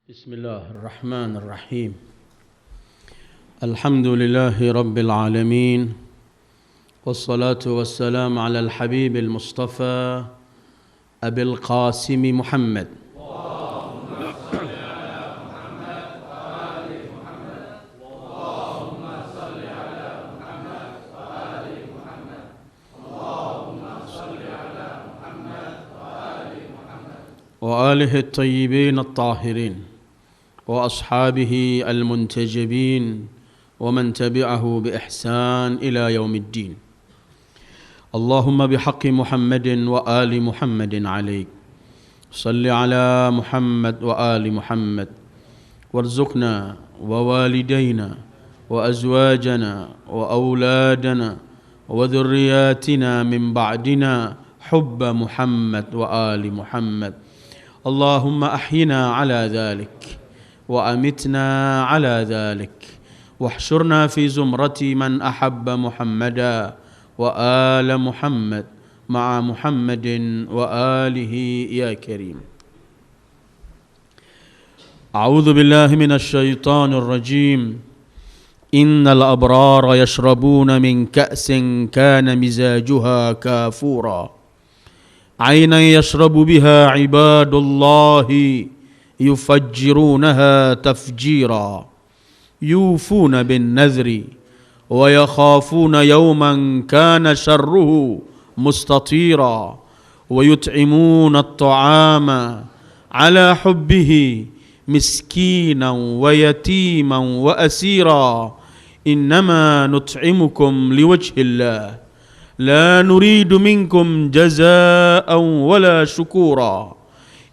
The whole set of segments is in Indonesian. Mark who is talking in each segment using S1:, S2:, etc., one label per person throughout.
S1: بسم الله الرحمن الرحيم الحمد لله رب العالمين والصلاة والسلام على الحبيب المصطفى أبي القاسم محمد وآله الطيبين الطاهرين وأصحابه المنتجبين ومن تبعه بإحسان إلى يوم الدين اللهم بحق محمد وآل محمد عليك صل على محمد وآل محمد وارزقنا ووالدينا وأزواجنا وأولادنا وذرياتنا من بعدنا حب محمد وآل محمد اللهم أحينا على ذلك وأمتنا على ذلك واحشرنا في زمرة من أحب محمدا وآل محمد مع محمد وآله يا كريم أعوذ بالله من الشيطان الرجيم إن الأبرار يشربون من كأس كان مزاجها كافورا عينا يشرب بها عباد الله يفجرونها تفجيرا يوفون بالنذر ويخافون يوما كان شره مستطيرا ويطعمون الطعام على حبه مسكينا ويتيما وأسيرا إنما نطعمكم لوجه الله لا نريد منكم جزاء ولا شكورا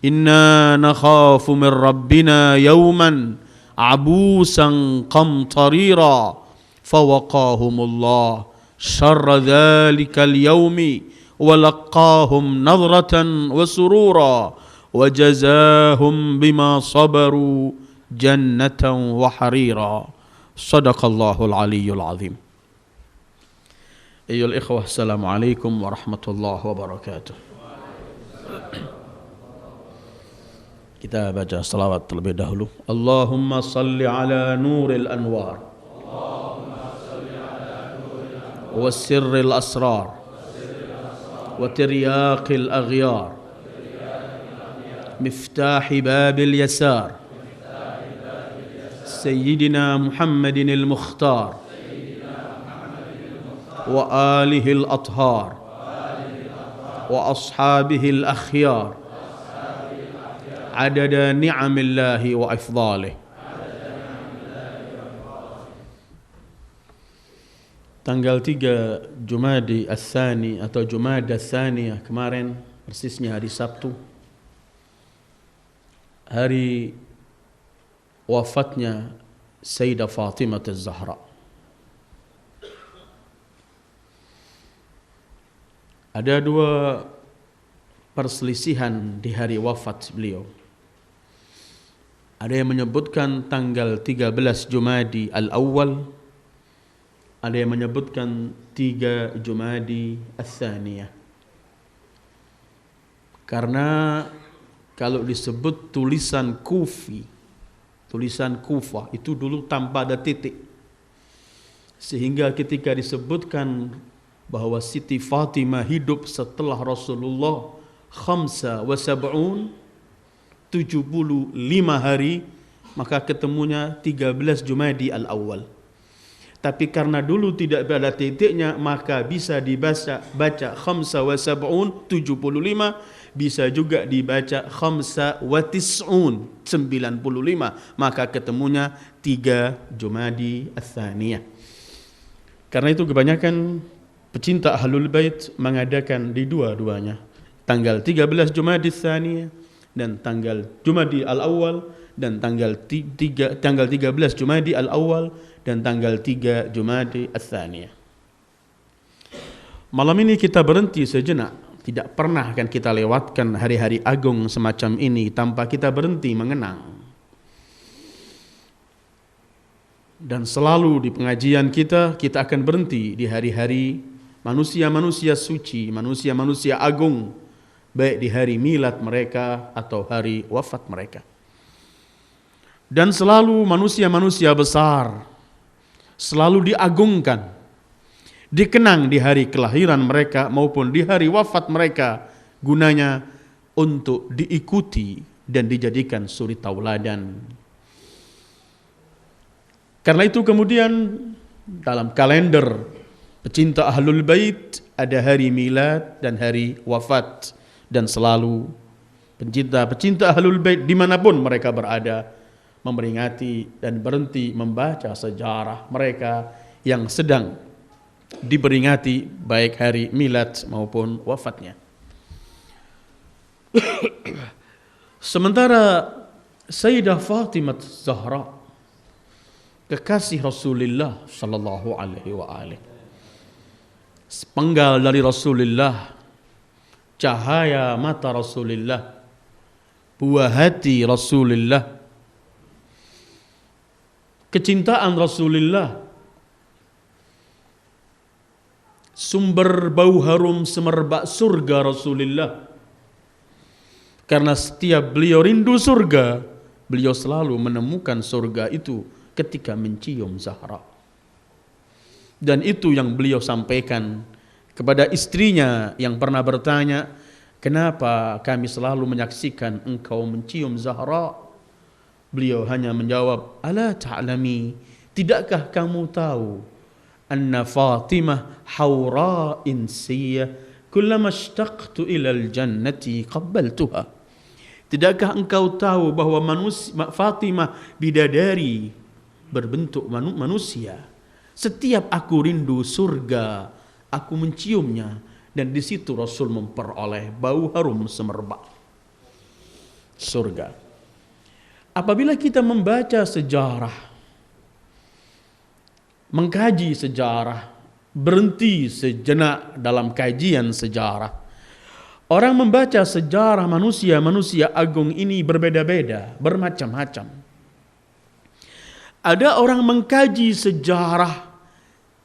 S1: إنا نخاف من ربنا يوما عبوسا قمطريرا فوقاهم الله شر ذلك اليوم ولقاهم نظرة وسرورا وجزاهم بما صبروا جنة وحريرا صدق الله العلي العظيم. أيها الإخوة السلام عليكم ورحمة الله وبركاته. Kita baca salawat terlebih dahulu. Allahumma salli ala nuril anwar wa sirril asrar wa tiryaqil aghyar miftahi babil yasar Sayyidina Muhammadin al-Mukhtar wa alihi al-athhar wa ashabihi al-akhyar adada ni'amillahi wa ifdalih. Tanggal 3 Jumadi Ats-Tsani atau Jumada Tsaniyah kemarin, persisnya hari Sabtu, hari wafatnya Sayyidah Fatimah Az-Zahra. Ada dua perselisihan di hari wafat beliau. Ada yang menyebutkan tanggal 13 Jumadi Al-Awwal, ada yang menyebutkan 3 Jumadi Ats-Tsaniyah. Karena kalau disebut tulisan Kufi, tulisan Kufah itu dulu tanpa ada titik. Sehingga ketika disebutkan bahwa Siti Fatimah hidup setelah Rasulullah 75 hari, maka ketemunya 13 Jumadi Al-Awwal. Tapi karena dulu tidak ada titiknya, maka bisa dibaca 75, bisa juga dibaca 95, 95, maka ketemunya 3 Jumadi Ats-Tsaniyah. Karena itu kebanyakan pecinta Ahlul Bait mengadakan di dua-duanya, tanggal 13 Jumadi Ats-Tsaniyah dan tanggal Jumadi Al-Awwal, dan tanggal 13 Jumadi Al-Awwal dan tanggal 3 Jumadi Ats-Tsaniyah. Malam ini kita berhenti sejenak. Tidak pernah akan kita lewatkan hari-hari agung semacam ini tanpa kita berhenti mengenang. Dan selalu di pengajian kita akan berhenti di hari-hari manusia-manusia suci, manusia-manusia agung, baik di hari milad mereka atau hari wafat mereka. Dan selalu manusia-manusia besar selalu diagungkan, dikenang di hari kelahiran mereka maupun di hari wafat mereka, gunanya untuk diikuti dan dijadikan suri tauladan. Karena itu kemudian dalam kalender pecinta Ahlul Bait ada hari milad dan hari wafat, dan selalu pecinta Ahlul Bait dimanapun mereka berada memperingati dan berhenti membaca sejarah mereka yang sedang diperingati baik hari milad maupun wafatnya. Sementara Sayyidah Fatimah Zahra, kekasih Rasulullah sallallahu alaihi wa alihi, sepenggal dari Rasulullah, cahaya mata Rasulullah, buah hati Rasulullah, kecintaan Rasulullah, sumber bau harum semerbak surga Rasulullah. Karena setiap beliau rindu surga, beliau selalu menemukan surga itu ketika mencium Zahra. Dan itu yang beliau sampaikan kepada istrinya yang pernah bertanya, kenapa kami selalu menyaksikan engkau mencium Zahra? Beliau hanya menjawab, ala ta'lami, tidakkah kamu tahu, anna Fatimah hawra insiyah, kullama ishtaqtu ilal jannati qabbaltuha. Tidakkah engkau tahu bahwa Fatimah bidadari berbentuk manusia, setiap aku rindu surga, aku menciumnya, dan di situ Rasul memperoleh bau harum semerbak surga. Apabila kita membaca sejarah, mengkaji sejarah, berhenti sejenak dalam kajian sejarah, orang membaca sejarah manusia-manusia agung ini berbeda-beda, bermacam-macam. Ada orang mengkaji sejarah,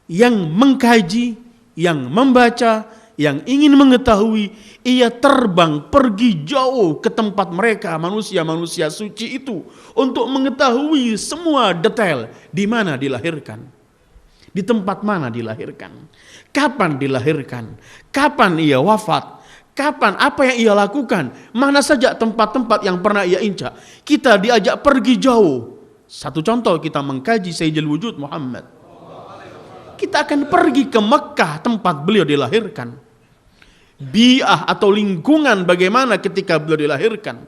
S1: yang mengkaji, yang membaca, yang ingin mengetahui, ia terbang pergi jauh ke tempat mereka manusia-manusia suci itu untuk mengetahui semua detail di mana dilahirkan, di tempat mana dilahirkan, kapan dilahirkan, kapan ia wafat, kapan apa yang ia lakukan, mana saja tempat-tempat yang pernah ia injak. Kita diajak pergi jauh. Satu contoh, kita mengkaji Sayyidul Wujud Muhammad. Kita akan pergi ke Mekah tempat beliau dilahirkan. Bi'ah atau lingkungan bagaimana ketika beliau dilahirkan.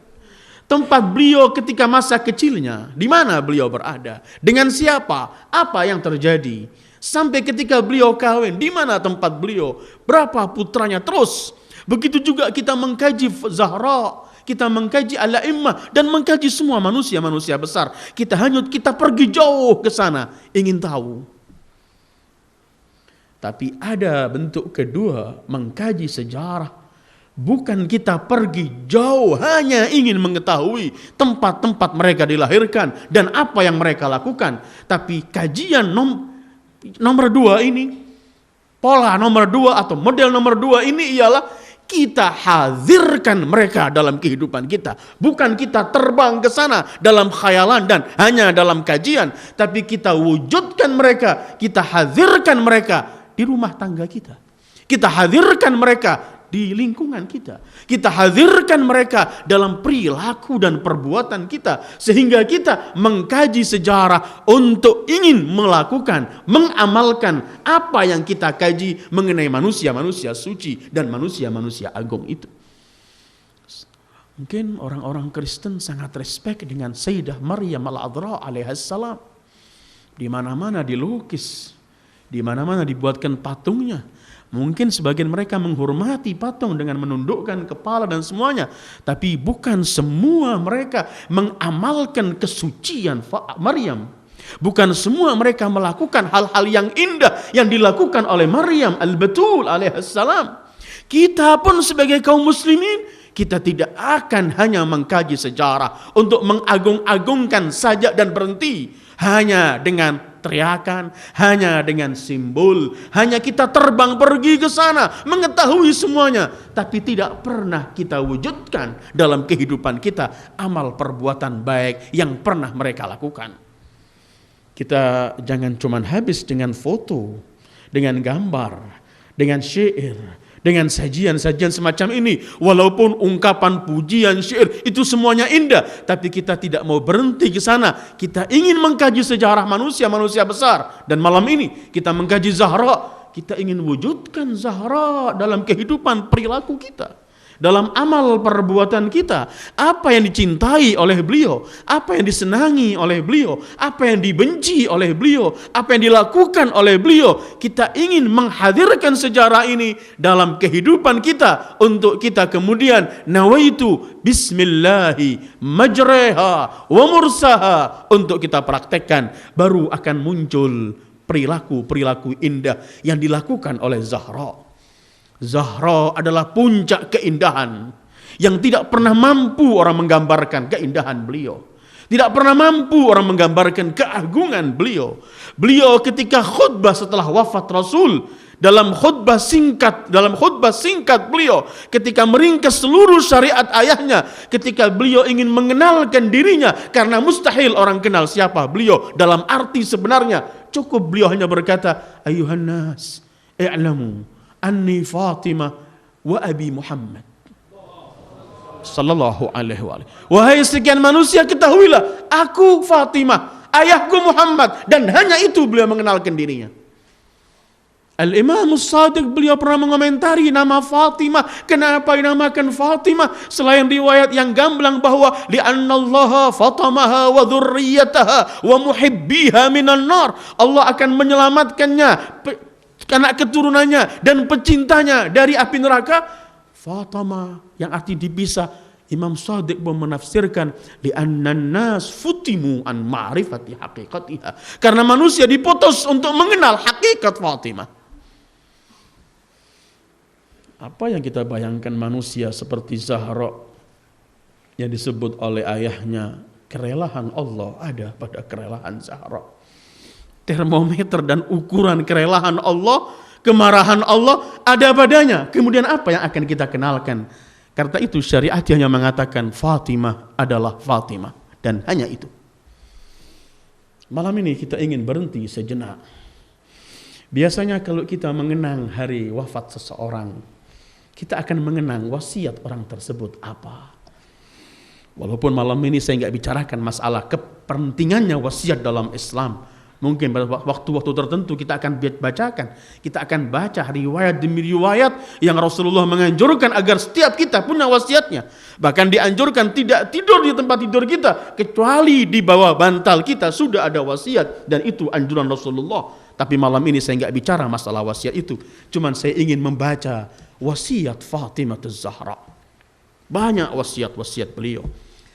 S1: Tempat beliau ketika masa kecilnya, di mana beliau berada, dengan siapa, apa yang terjadi. Sampai ketika beliau kawin, di mana tempat beliau, berapa putranya, terus. Begitu juga kita mengkaji Zahra, kita mengkaji Al-A'immah, dan mengkaji semua manusia-manusia besar. Kita pergi jauh ke sana, ingin tahu. Tapi ada bentuk kedua, mengkaji sejarah. Bukan kita pergi jauh hanya ingin mengetahui tempat-tempat mereka dilahirkan dan apa yang mereka lakukan. Tapi kajian nomor dua ini, pola nomor dua atau model nomor dua ini ialah kita hadirkan mereka dalam kehidupan kita. Bukan kita terbang ke sana dalam khayalan dan hanya dalam kajian. Tapi kita wujudkan mereka, kita hadirkan mereka di rumah tangga kita. Kita hadirkan mereka di lingkungan kita. Kita hadirkan mereka dalam perilaku dan perbuatan kita. Sehingga kita mengkaji sejarah untuk ingin melakukan, mengamalkan apa yang kita kaji mengenai manusia-manusia suci dan manusia-manusia agung itu. Mungkin orang-orang Kristen sangat respect dengan Sayyidah Maryam al-Adhra alaihassalam. Di mana-mana dilukis, di mana-mana dibuatkan patungnya. Mungkin sebagian mereka menghormati patung dengan menundukkan kepala dan semuanya. Tapi bukan semua mereka mengamalkan kesucian Maryam. Bukan semua mereka melakukan hal-hal yang indah yang dilakukan oleh Maryam al-Batul alaihassalam. Kita pun sebagai kaum muslimin, kita tidak akan hanya mengkaji sejarah untuk mengagung-agungkan saja dan berhenti. hanya dengan teriakan, hanya dengan simbol, hanya kita terbang pergi ke sana, mengetahui semuanya, tapi tidak pernah kita wujudkan dalam kehidupan kita amal perbuatan baik yang pernah mereka lakukan. Kita jangan cuma habis dengan foto, dengan gambar, dengan syair, dengan sajian-sajian semacam ini. Walaupun ungkapan pujian syair itu semuanya indah, tapi kita tidak mau berhenti ke sana. Kita ingin mengkaji sejarah manusia-manusia besar. Dan malam ini kita mengkaji Zahra. Kita ingin wujudkan Zahra dalam kehidupan perilaku kita, dalam amal perbuatan kita. Apa yang dicintai oleh beliau, apa yang disenangi oleh beliau, apa yang dibenci oleh beliau, apa yang dilakukan oleh beliau. Kita ingin menghadirkan sejarah ini dalam kehidupan kita, untuk kita kemudian nawaitu bismillahi majreha wa mursaha, untuk kita praktekkan. Baru akan muncul perilaku-perilaku indah yang dilakukan oleh Zahra. Zahra adalah puncak keindahan yang tidak pernah mampu orang menggambarkan keindahan beliau. Tidak pernah mampu orang menggambarkan keagungan beliau. Beliau ketika khutbah setelah wafat Rasul, dalam khutbah singkat beliau, ketika meringkas seluruh syariat ayahnya, ketika beliau ingin mengenalkan dirinya, karena mustahil orang kenal siapa beliau dalam arti sebenarnya, cukup beliau hanya berkata, ayuhan nas, i'lamu anni Fatimah wa Abi Muhammad sallallahu alaihi wa alihi. Wahai sekian manusia, ketahuilah aku Fatimah, ayahku Muhammad, dan hanya itu beliau mengenalkan dirinya. Al-Imam As-Sadiq beliau pernah mengomentari nama Fatimah. Kenapa dinamakan Fatimah? Selain riwayat yang gamblang bahwa li'annallaha fatamaha wa dzurriyyataha wa muhibbiha minan nar, Allah akan menyelamatkannya, anak keturunannya dan pecintanya dari api neraka. Fatimah yang arti dipisah, Imam Shadiq pun menafsirkan li'annan nas futimu an ma'rifati haqiqatiha, karena manusia diputus untuk mengenal hakikat Fatimah. Apa yang kita bayangkan manusia seperti Zahra yang disebut oleh ayahnya, kerelaan Allah ada pada kerelaan Zahra. Termometer dan ukuran kerelaan Allah, kemarahan Allah ada padanya. Kemudian apa yang akan kita kenalkan? Karena itu syariat hanya mengatakan Fatimah adalah Fatimah, dan hanya itu. Malam ini kita ingin berhenti sejenak. Biasanya kalau kita mengenang hari wafat seseorang, kita akan mengenang wasiat orang tersebut apa. Walaupun malam ini saya nggak bicarakan masalah kepentingannya wasiat dalam Islam. Mungkin pada waktu-waktu tertentu kita akan bacakan. Kita akan baca riwayat demi riwayat yang Rasulullah menganjurkan agar setiap kita punya wasiatnya. Bahkan dianjurkan tidak tidur di tempat tidur kita, kecuali di bawah bantal kita sudah ada wasiat. Dan itu anjuran Rasulullah. Tapi malam ini saya nggak bicara masalah wasiat itu. Cuman saya ingin membaca wasiat Fatimah Az-Zahra. Banyak wasiat-wasiat beliau.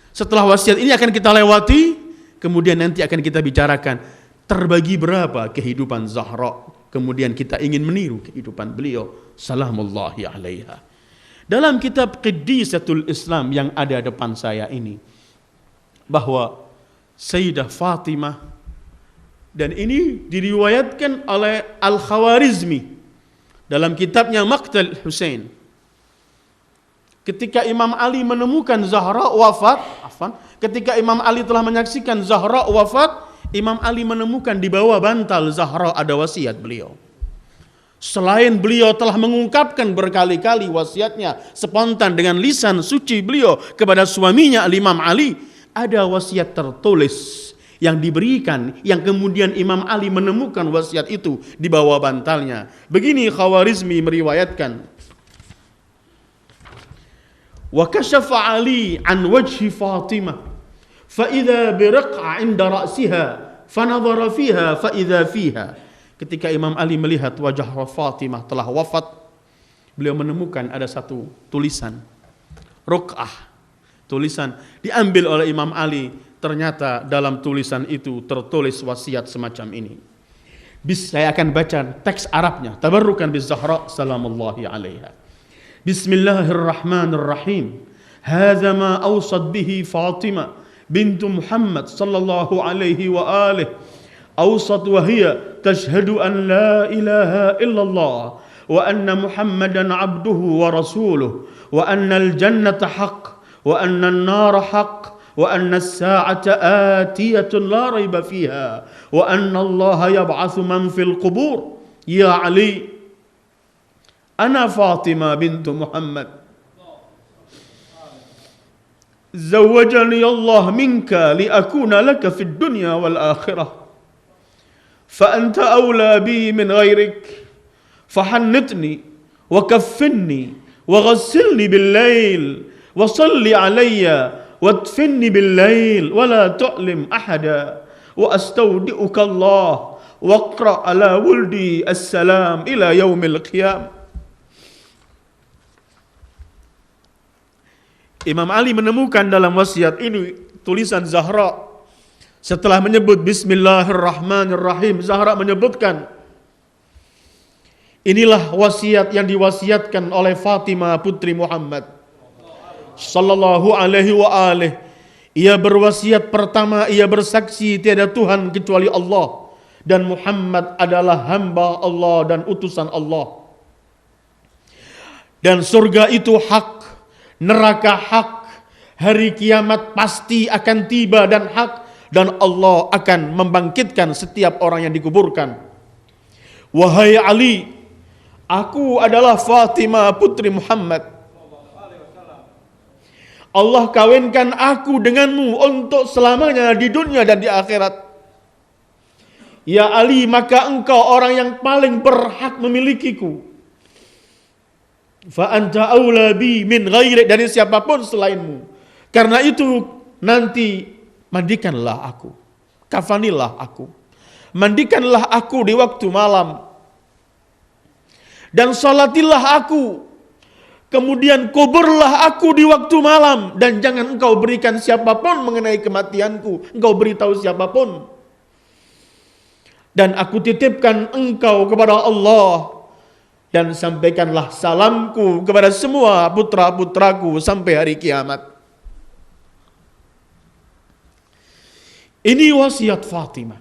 S1: Setelah wasiat ini akan kita lewati, kemudian nanti akan kita bicarakan terbagi berapa kehidupan Zahra. Kemudian kita ingin meniru kehidupan beliau salamullahi alaiha. Dalam kitab Qiddisatul Islam yang ada depan saya ini, bahwa Sayyidah Fatimah, dan ini diriwayatkan oleh Al-Khawarizmi dalam kitabnya Maqtal Husain. Ketika Imam Ali menemukan Zahra wafat, ketika Imam Ali telah menyaksikan Zahra wafat, Imam Ali menemukan di bawah bantal Zahra ada wasiat beliau. Selain beliau telah mengungkapkan berkali-kali wasiatnya spontan dengan lisan suci beliau kepada suaminya Imam Ali, ada wasiat tertulis yang diberikan, yang kemudian Imam Ali menemukan wasiat itu di bawah bantalnya. Begini Khawarizmi meriwayatkan, wa kashafa Ali an wajhi Fatimah فَإِذَا بِرَقْعَ عِنْدَ رَأْسِهَا فَنَظَرَ فِيهَا فَإِذَا فِيهَا. Ketika Imam Ali melihat wajah Fatimah telah wafat, beliau menemukan ada satu tulisan, ruq'ah, tulisan diambil oleh Imam Ali. Ternyata dalam tulisan itu tertulis wasiat semacam ini. Saya akan baca teks Arabnya, tabarrukan bi-Zahra salamullahi alaiha. Bismillahirrahmanirrahim. Hadza ma awsat bihi Fatimah bintu Muhammad sallallahu alaihi wa alihi awsat wa hiya tashhadu an la ilaha illallah wa anna Muhammadan abduhu wa rasuluh wa anna al-jannata haqq wa anna an-nara haqq wa anna as-sa'ata atiyatun la raiba fiha wa anna Allah yab'atsu man fil qubur. Ya Ali, ana Fatimah bintu Muhammad, zawwajani Allah minka liakuna laka fid dunya wal akhirah, fa anta awla bi min ghairik, fahannitni wa kaffinni wa ghassilni bil lail wa salli alayya وادفني بالليل ولا تعلم أحدا وأستودعك الله واقرأ على ولدي السلام إلى يوم القيامة. Imam Ali menemukan dalam wasiat ini tulisan Zahra. Setelah menyebut Bismillahirrahmanirrahim, Zahra menyebutkan, inilah wasiat yang diwasiatkan oleh Fatimah putri Muhammad sallallahu alaihi wa alihi. Ia berwasiat pertama, ia bersaksi tiada Tuhan kecuali Allah dan Muhammad adalah hamba Allah dan utusan Allah. Dan surga itu hak, neraka hak, hari kiamat pasti akan tiba dan hak, dan Allah akan membangkitkan setiap orang yang dikuburkan. Wahai Ali, aku adalah Fatimah putri Muhammad. Allah kawinkan aku denganmu untuk selamanya di dunia dan di akhirat. Ya Ali, maka engkau orang yang paling berhak memilikiku. Fa anta aula bi min ghairi, dari siapapun selainmu. Karena itu nanti mandikanlah aku, kafanilah aku, mandikanlah aku di waktu malam, dan salatilah aku. Kemudian kuburlah aku di waktu malam, dan jangan engkau berikan siapapun mengenai kematianku, engkau beritahu siapapun. Dan aku titipkan engkau kepada Allah, dan sampaikanlah salamku kepada semua putra-putraku sampai hari kiamat. Ini wasiat Fatimah.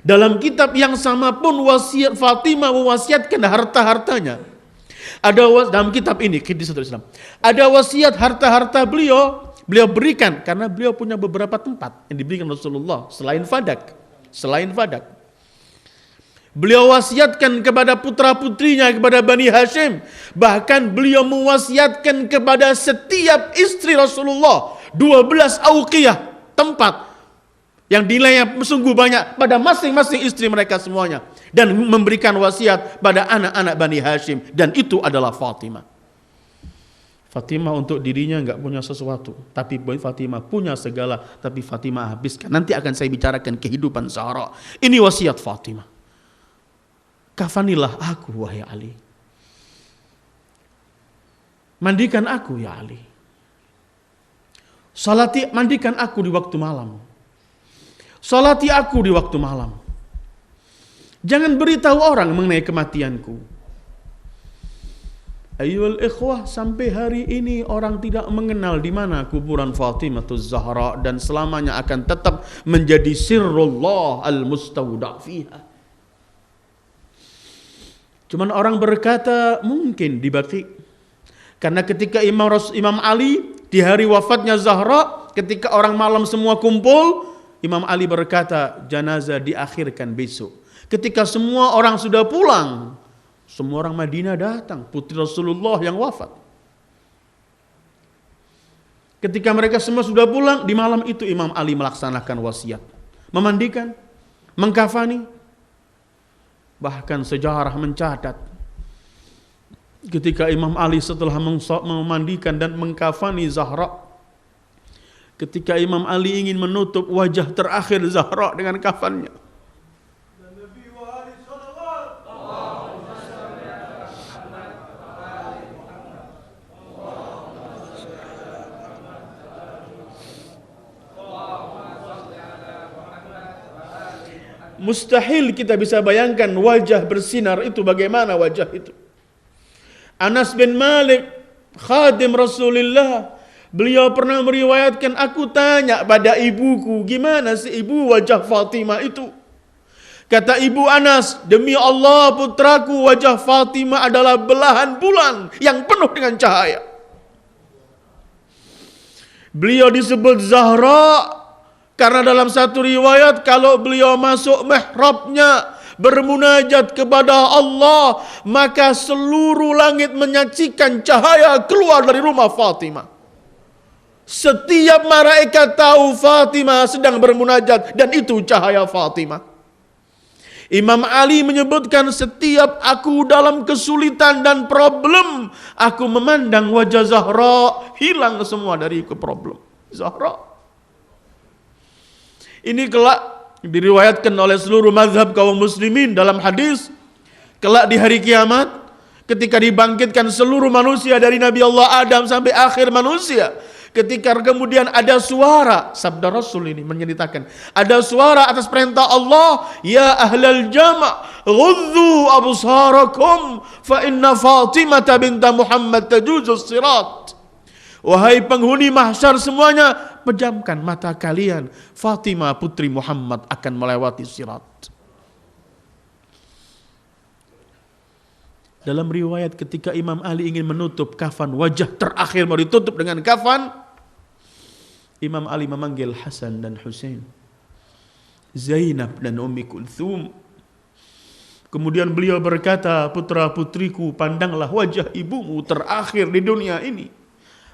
S1: Dalam kitab yang sama pun wasiat Fatimah mewasiatkan harta-hartanya. Ada dalam kitab ini, Kisahul Islam, ada wasiat harta-harta beliau berikan karena beliau punya beberapa tempat yang diberikan Rasulullah selain Fadak. Beliau wasiatkan kepada putra-putrinya, kepada Bani Hashim. Bahkan beliau mewasiatkan kepada setiap istri Rasulullah 12 auqiyah, tempat yang nilainya sungguh banyak pada masing-masing istri mereka semuanya, dan memberikan wasiat pada anak-anak Bani Hashim, dan itu adalah Fatimah. Fatimah untuk dirinya enggak punya sesuatu, tapi Fatimah punya segala, tapi Fatimah habiskan. Nanti akan saya bicarakan kehidupan Zahra. Ini wasiat Fatimah. Kafanilah aku wahai Ali. Mandikan aku ya Ali. Salati, mandikan aku di waktu malam. Salati aku di waktu malam. Jangan beritahu orang mengenai kematianku. Ayyuhal ikhwah, sampai hari ini orang tidak mengenal di mana kuburan Fatimah Zahra, dan selamanya akan tetap menjadi sirrullah al-mustawda' fiha. Cuman orang berkata mungkin di Baqi. Karena ketika Imam Ali di hari wafatnya Zahra, ketika orang malam semua kumpul, Imam Ali berkata, jenazah diakhirkan besok. Ketika semua orang sudah pulang, semua orang Madinah datang, putri Rasulullah yang wafat. Ketika mereka semua sudah pulang, di malam itu Imam Ali melaksanakan wasiat, memandikan, mengkafani. Bahkan sejarah mencatat, ketika Imam Ali setelah memandikan dan mengkafani Zahra, ketika Imam Ali ingin menutup wajah terakhir Zahra dengan kafannya, mustahil kita bisa bayangkan wajah bersinar itu bagaimana wajah itu. Anas bin Malik, khadim Rasulullah, Beliau pernah meriwayatkan, aku tanya pada ibuku, gimana sih ibu wajah Fatimah itu? Kata ibu Anas, demi Allah putraku, wajah Fatimah adalah belahan bulan yang penuh dengan cahaya. Beliau disebut Zahra karena dalam satu riwayat kalau beliau masuk mihrabnya bermunajat kepada Allah, maka seluruh langit menyaksikan cahaya keluar dari rumah Fatimah. Setiap malaikat tahu Fatimah sedang bermunajat dan itu cahaya Fatimah. Imam Ali menyebutkan, setiap aku dalam kesulitan dan problem, aku memandang wajah Zahra, hilang semua dari problem. Zahra. Ini kelak diriwayatkan oleh seluruh mazhab kaum muslimin dalam hadis, kelak di hari kiamat, ketika dibangkitkan seluruh manusia dari Nabi Allah Adam sampai akhir manusia, ketika kemudian ada suara, sabda Rasul ini menceritakan, ada suara atas perintah Allah, ya ahlal jama' ghuddu absarakum fa inna Fatimah binta Muhammad tajuzus sirat. Wahai penghuni mahsyar semuanya, pejamkan mata kalian, Fatimah putri Muhammad akan melewati sirat. Dalam riwayat ketika Imam Ali ingin menutup kafan, wajah terakhir mau ditutup dengan kafan, Imam Ali memanggil Hasan dan Husain, Zainab dan Ummi Kulthum. Kemudian beliau berkata, putra putriku, pandanglah wajah ibumu terakhir di dunia ini.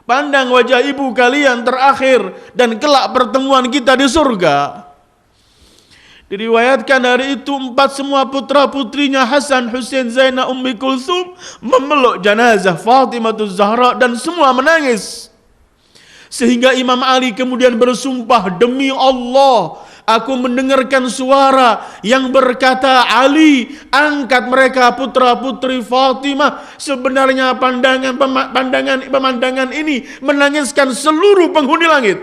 S1: Pandang wajah ibu kalian terakhir dan kelak pertemuan kita di surga. Diriwayatkan hari itu semua putra putrinya Hasan, Husain, Zainab, Ummi Kulthum memeluk jenazah Fatimah Zahra dan semua menangis. Sehingga Imam Ali kemudian bersumpah, demi Allah, aku mendengarkan suara yang berkata, Ali, angkat mereka putra putri Fatimah. Sebenarnya pemandangan ini menangiskan seluruh penghuni langit.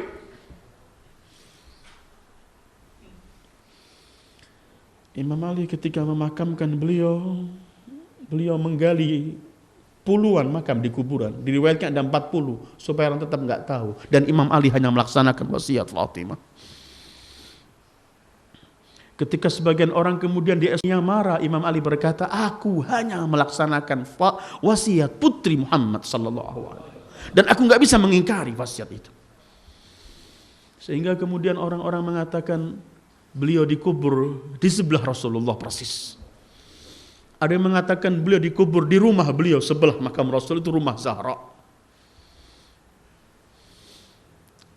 S1: Imam Ali ketika memakamkan beliau menggali puluhan makam di kuburan. Diriwayatkan ada 40 supaya orang tetap nggak tahu. Dan Imam Ali hanya melaksanakan wasiat Fatimah. Ketika sebagian orang kemudian dia marah, Imam Ali berkata, aku hanya melaksanakan wasiat putri Muhammad sallallahu alaihi wasallam. Dan aku nggak bisa mengingkari wasiat itu. Sehingga kemudian orang-orang mengatakan, beliau dikubur di sebelah Rasulullah persis. Ada yang mengatakan beliau dikubur di rumah beliau, sebelah makam Rasul itu rumah Zahra.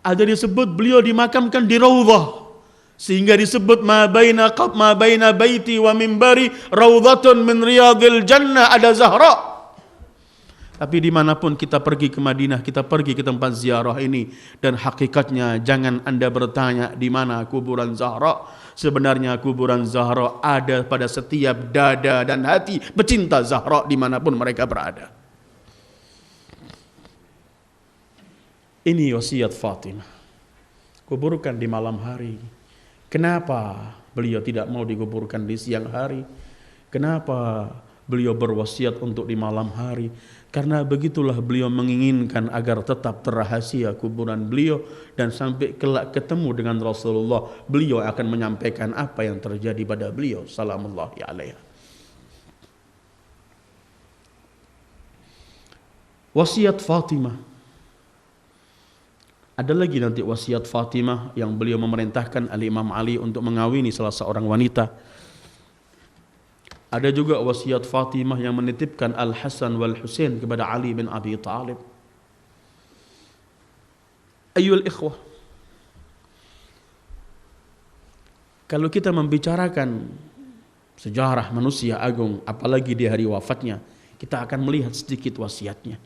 S1: Ada disebut beliau dimakamkan di Raudhah, sehingga disebut ma baina baiti wa mimbari raudhatun min riyadil jannah, ada Zahra. Tapi dimanapun kita pergi ke Madinah, kita pergi ke tempat ziarah ini, dan hakikatnya jangan Anda bertanya di mana kuburan Zahra. Sebenarnya kuburan Zahra ada pada setiap dada dan hati pecinta Zahra dimanapun mereka berada. Ini wasiat Fatimah. Kuburkan di malam hari. Kenapa beliau tidak mau dikuburkan di siang hari? Kenapa beliau berwasiat untuk di malam hari? Karena begitulah beliau menginginkan agar tetap terrahasia kuburan beliau, dan sampai kelak ketemu dengan Rasulullah, beliau akan menyampaikan apa yang terjadi pada beliau salamullahi alaihi. Wasiat Fatimah. Ada lagi nanti wasiat Fatimah yang beliau memerintahkan Imam Ali untuk mengawini salah seorang wanita. Ada juga wasiat Fatimah yang menitipkan Al-Hasan wal Husain kepada Ali bin Abi Thalib. Ayyul ikhwah, kalau kita membicarakan sejarah manusia agung, apalagi di hari wafatnya, kita akan melihat sedikit wasiatnya.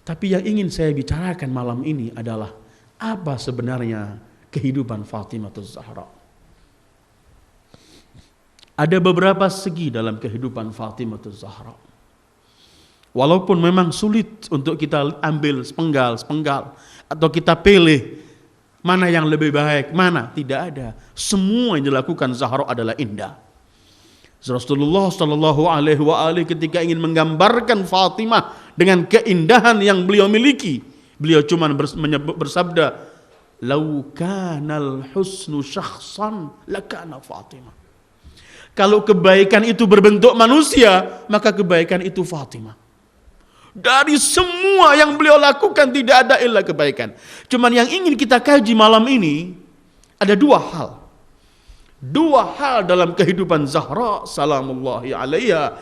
S1: Tapi yang ingin saya bicarakan malam ini adalah apa sebenarnya kehidupan Fatimah Zahra. Ada beberapa segi dalam kehidupan Fatimah Zahra. Walaupun memang sulit untuk kita ambil sepenggal atau kita pilih mana yang lebih baik, mana tidak ada. Semua yang dilakukan Zahra adalah indah. Rasulullah sallallahu alaihi wa alihi ketika ingin menggambarkan Fatimah dengan keindahan yang beliau miliki, Beliau cuma bersabda, "Lau kanal husnu syakhsan lakana Fatimah." Kalau kebaikan itu berbentuk manusia, maka kebaikan itu Fatimah. Dari semua yang beliau lakukan tidak ada illa kebaikan. Cuman yang ingin kita kaji malam ini ada dua hal. Dua hal dalam kehidupan Zahra salamullahi alaiha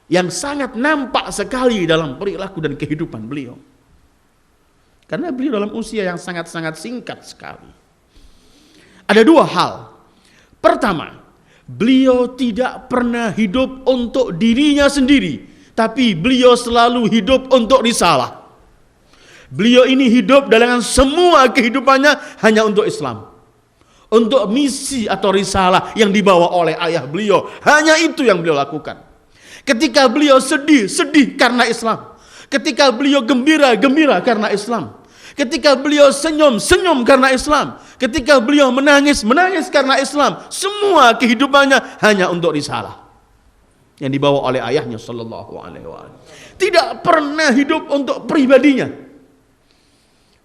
S1: yang sangat nampak sekali dalam perilaku dan kehidupan beliau. Karena beliau dalam usia yang sangat-sangat singkat sekali. Ada dua hal. Pertama, beliau tidak pernah hidup untuk dirinya sendiri, tapi beliau selalu hidup untuk risalah. Beliau ini hidup dengan semua kehidupannya hanya untuk Islam. Untuk misi atau risalah yang dibawa oleh ayah beliau. Hanya itu yang beliau lakukan. Ketika beliau sedih, sedih karena Islam. Ketika beliau gembira, gembira karena Islam. Ketika beliau senyum, senyum karena Islam. Ketika beliau menangis, menangis karena Islam. Semua kehidupannya hanya untuk risalah yang dibawa oleh ayahnya sallallahu alaihi wasallam. Tidak pernah hidup untuk pribadinya.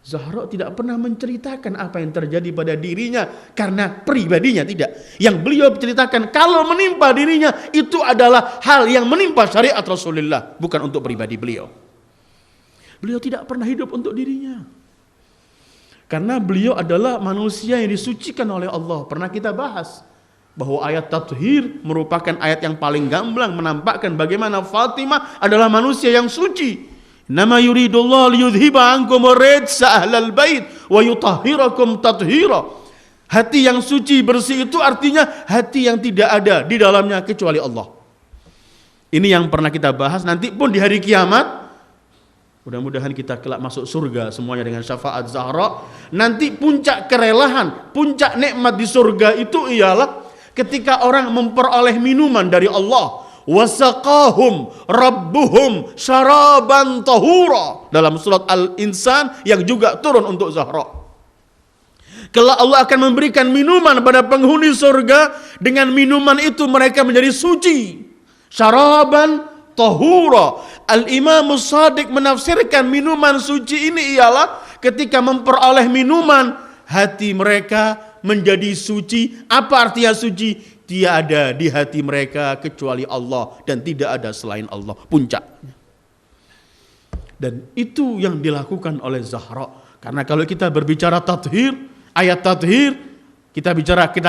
S1: Zahra tidak pernah menceritakan apa yang terjadi pada dirinya karena pribadinya, tidak. Yang beliau ceritakan kalau menimpa dirinya itu adalah hal yang menimpa syariat Rasulullah, bukan untuk pribadi beliau. Beliau tidak pernah hidup untuk dirinya. Karena beliau adalah manusia yang disucikan oleh Allah. Pernah kita bahas bahwa ayat tathhir merupakan ayat yang paling gamblang menampakkan bagaimana Fatimah adalah manusia yang suci. Nama yuridullah liyudhiba ankum rijsa ahlal bait wa yutahhirakum tathhira. Hati yang suci bersih itu artinya hati yang tidak ada di dalamnya kecuali Allah. Ini yang pernah kita bahas. Nanti pun di hari kiamat, mudah-mudahan kita kelak masuk surga semuanya dengan syafaat Zahra. Nanti puncak kerelahan, puncak nikmat di surga itu ialah ketika orang memperoleh minuman dari Allah. Wasaqahum rabbuhum syaraban tahura, dalam surat Al-Insan yang juga turun untuk Zahra. Kalau Allah akan memberikan minuman pada penghuni surga, dengan minuman itu mereka menjadi suci. Syaraban tahura. Al-Imam Shadiq menafsirkan minuman suci ini ialah ketika memperoleh minuman, hati mereka menjadi suci. Apa artinya suci? Tiada di hati mereka kecuali Allah dan tidak ada selain Allah, puncaknya. Dan itu yang dilakukan oleh Zahra. Karena kalau kita berbicara tathhir, ayat tathhir, kita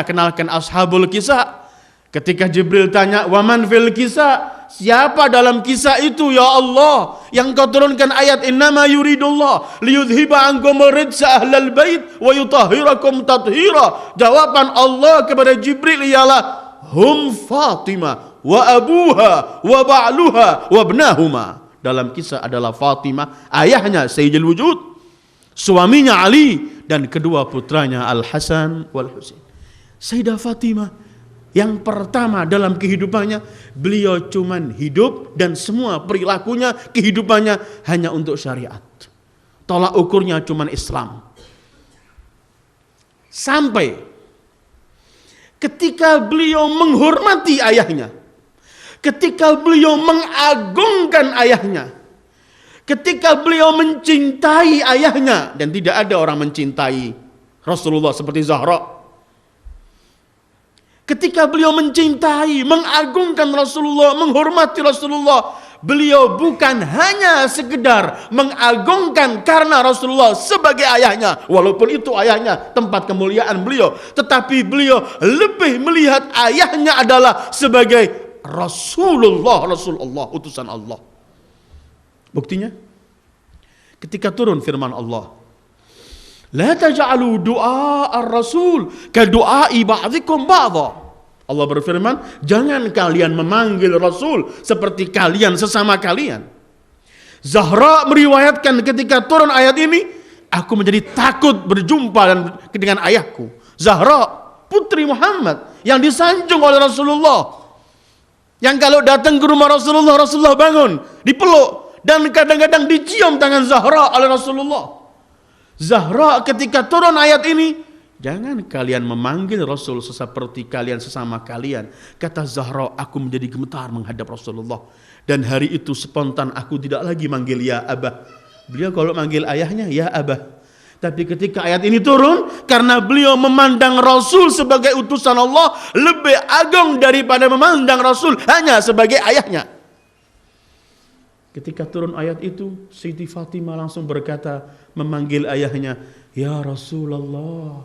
S1: kenalkan ashabul kisah. Ketika Jibril tanya, "Waman fil kisah?" Siapa dalam kisah itu ya Allah? Yang kau turunkan ayat innama yuridullah liyudhiba ankum rijsa ahlal bait wa yutahhirakum tathhira. Jawaban Allah kepada Jibril ialah hum Fatimah wa abuha wa ba'luha wa ibnahuma. Dalam kisah adalah Fatimah, ayahnya Sayyidul Wujud, suaminya Ali, dan kedua putranya Al-Hasan wal Husain. Sayyidah Fatimah yang pertama dalam kehidupannya, beliau cuman hidup dan semua perilakunya, kehidupannya hanya untuk syariat. Tolak ukurnya cuman Islam. Sampai ketika beliau menghormati ayahnya, ketika beliau mengagungkan ayahnya, ketika beliau mencintai ayahnya, dan tidak ada orang mencintai Rasulullah seperti Zahra. Ketika beliau mencintai, mengagungkan Rasulullah, menghormati Rasulullah, beliau bukan hanya sekedar mengagungkan karena Rasulullah sebagai ayahnya, walaupun itu ayahnya, tempat kemuliaan beliau, tetapi beliau lebih melihat ayahnya adalah sebagai Rasulullah, utusan Allah. Buktinya, ketika turun firman Allah, la taj'alu du'a ar-rasul ka du'ai ba'dikum ba'dha. Allah berfirman, jangan kalian memanggil Rasul seperti kalian sesama kalian. Zahra meriwayatkan ketika turun ayat ini, aku menjadi takut berjumpa dengan ayahku. Zahra, putri Muhammad yang disanjung oleh Rasulullah, yang kalau datang ke rumah Rasulullah, Rasulullah bangun, dipeluk, dan kadang-kadang dicium tangan Zahra oleh Rasulullah. Zahra ketika turun ayat ini, jangan kalian memanggil Rasul seperti kalian sesama kalian. Kata Zahra, aku menjadi gemetar menghadap Rasulullah. Dan hari itu spontan aku tidak lagi manggil ya Abah. Beliau kalau manggil ayahnya, ya Abah. Tapi ketika ayat ini turun, karena beliau memandang Rasul sebagai utusan Allah, lebih agung daripada memandang Rasul hanya sebagai ayahnya. Ketika turun ayat itu, Siti Fatimah langsung berkata, memanggil ayahnya, ya Rasulullah.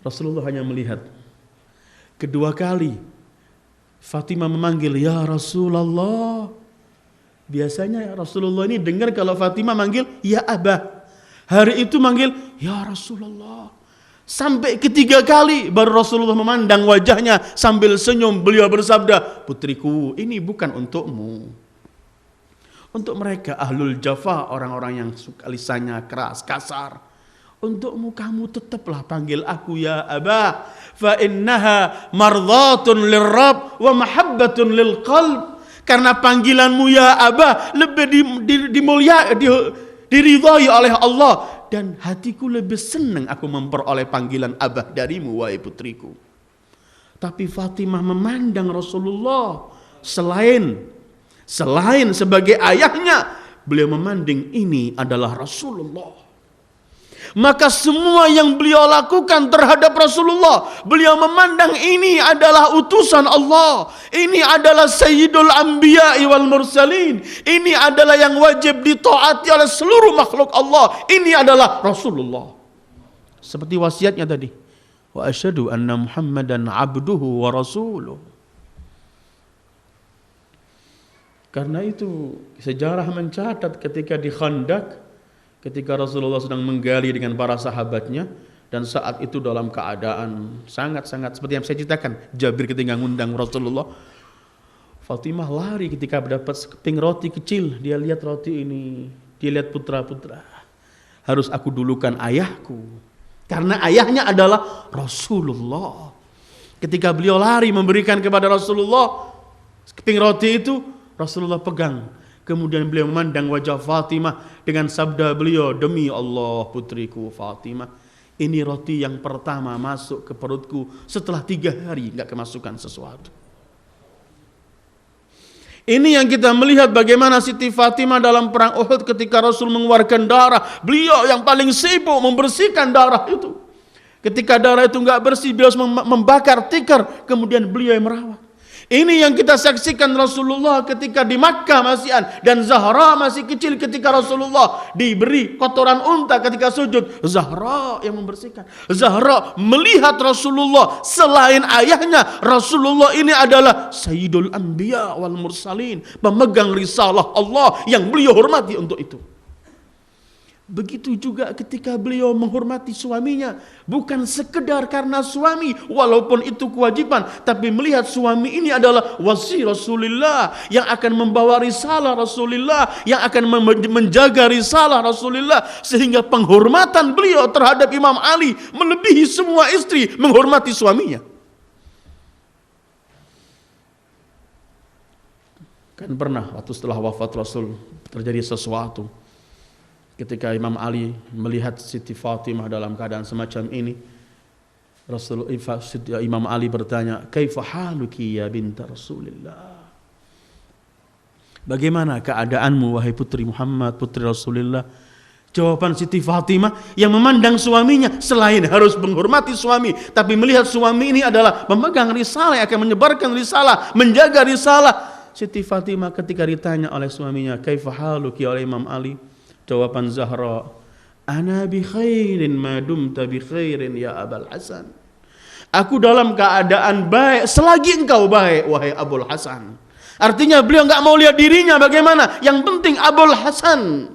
S1: Rasulullah hanya melihat. Kedua kali, Fatimah memanggil, ya Rasulullah. Biasanya Rasulullah ini dengar kalau Fatimah manggil, ya Abah. Hari itu manggil, ya Rasulullah. Sampai ketiga kali baru Rasulullah memandang wajahnya sambil senyum. Beliau bersabda, putriku, ini bukan untukmu. Untuk mereka ahlul jafa, orang-orang yang suka lisannya keras, kasar. Untukmu kamu tetaplah panggil aku ya Abah. Fa innaha mardhatun lirrab wa mahabbatun lil qalb. Karena panggilanmu ya Abah lebih diridhai oleh Allah. Dan hatiku lebih senang aku memperoleh panggilan Abah darimu, wahai putriku. Tapi Fatimah memandang Rasulullah selain sebagai ayahnya, beliau memandang ini adalah Rasulullah. Maka semua yang beliau lakukan terhadap Rasulullah, beliau memandang ini adalah utusan Allah. Ini adalah Sayyidul Anbiya'i wal Mursalin. Ini adalah yang wajib ditaati oleh seluruh makhluk Allah. Ini adalah Rasulullah. Seperti wasiatnya tadi. Wa asyhadu anna Muhammadan abduhu wa rasuluh. Karena itu sejarah mencatat ketika di Khandaq, ketika Rasulullah sedang menggali dengan para sahabatnya, dan saat itu dalam keadaan sangat-sangat seperti yang saya ceritakan, Jabir ketika ngundang Rasulullah, Fatimah lari ketika mendapat sekeping roti kecil. Dia lihat roti ini, dia lihat putra-putra. Harus aku dulukan ayahku, karena ayahnya adalah Rasulullah. Ketika beliau lari memberikan kepada Rasulullah sekeping roti itu, Rasulullah pegang. Kemudian beliau memandang wajah Fatimah dengan sabda beliau, demi Allah putriku Fatimah, ini roti yang pertama masuk ke perutku setelah 3 hari nggak kemasukan sesuatu. Ini yang kita melihat bagaimana Siti Fatimah dalam perang Uhud ketika Rasul mengeluarkan darah, beliau yang paling sibuk membersihkan darah itu. Ketika darah itu nggak bersih, beliau membakar tikar, kemudian beliau yang merawat. Ini yang kita saksikan Rasulullah ketika di Makkah masihan, dan Zahra masih kecil ketika Rasulullah diberi kotoran unta ketika sujud. Zahra yang membersihkan. Zahra melihat Rasulullah selain ayahnya. Rasulullah ini adalah Sayyidul Anbiya wal Mursalin, pemegang risalah Allah yang beliau hormati untuk itu. Begitu juga ketika beliau menghormati suaminya, bukan sekedar karena suami, walaupun itu kewajiban, tapi melihat suami ini adalah wasi Rasulullah, yang akan membawa risalah Rasulullah, yang akan menjaga risalah Rasulullah, sehingga penghormatan beliau terhadap Imam Ali melebihi semua istri menghormati suaminya. Kan pernah waktu setelah wafat Rasul terjadi sesuatu. Ketika Imam Ali melihat Siti Fatimah dalam keadaan semacam ini, Imam Ali bertanya, "Kaifa haluki ya binta Rasulillah?" Bagaimana keadaanmu wahai putri Muhammad, putri Rasulullah? Jawaban Siti Fatimah yang memandang suaminya selain harus menghormati suami, tapi melihat suami ini adalah pemegang risalah yang akan menyebarkan risalah, menjaga risalah. Siti Fatimah ketika ditanya oleh suaminya, "Kaifa haluki oleh Imam Ali?" Jawaban Zahra, "Ana bi khairin ma dumta bi khairin ya Abul Hasan." Aku dalam keadaan baik selagi engkau baik wahai Abul Hasan. Artinya beliau enggak mau lihat dirinya bagaimana, yang penting Abul Hasan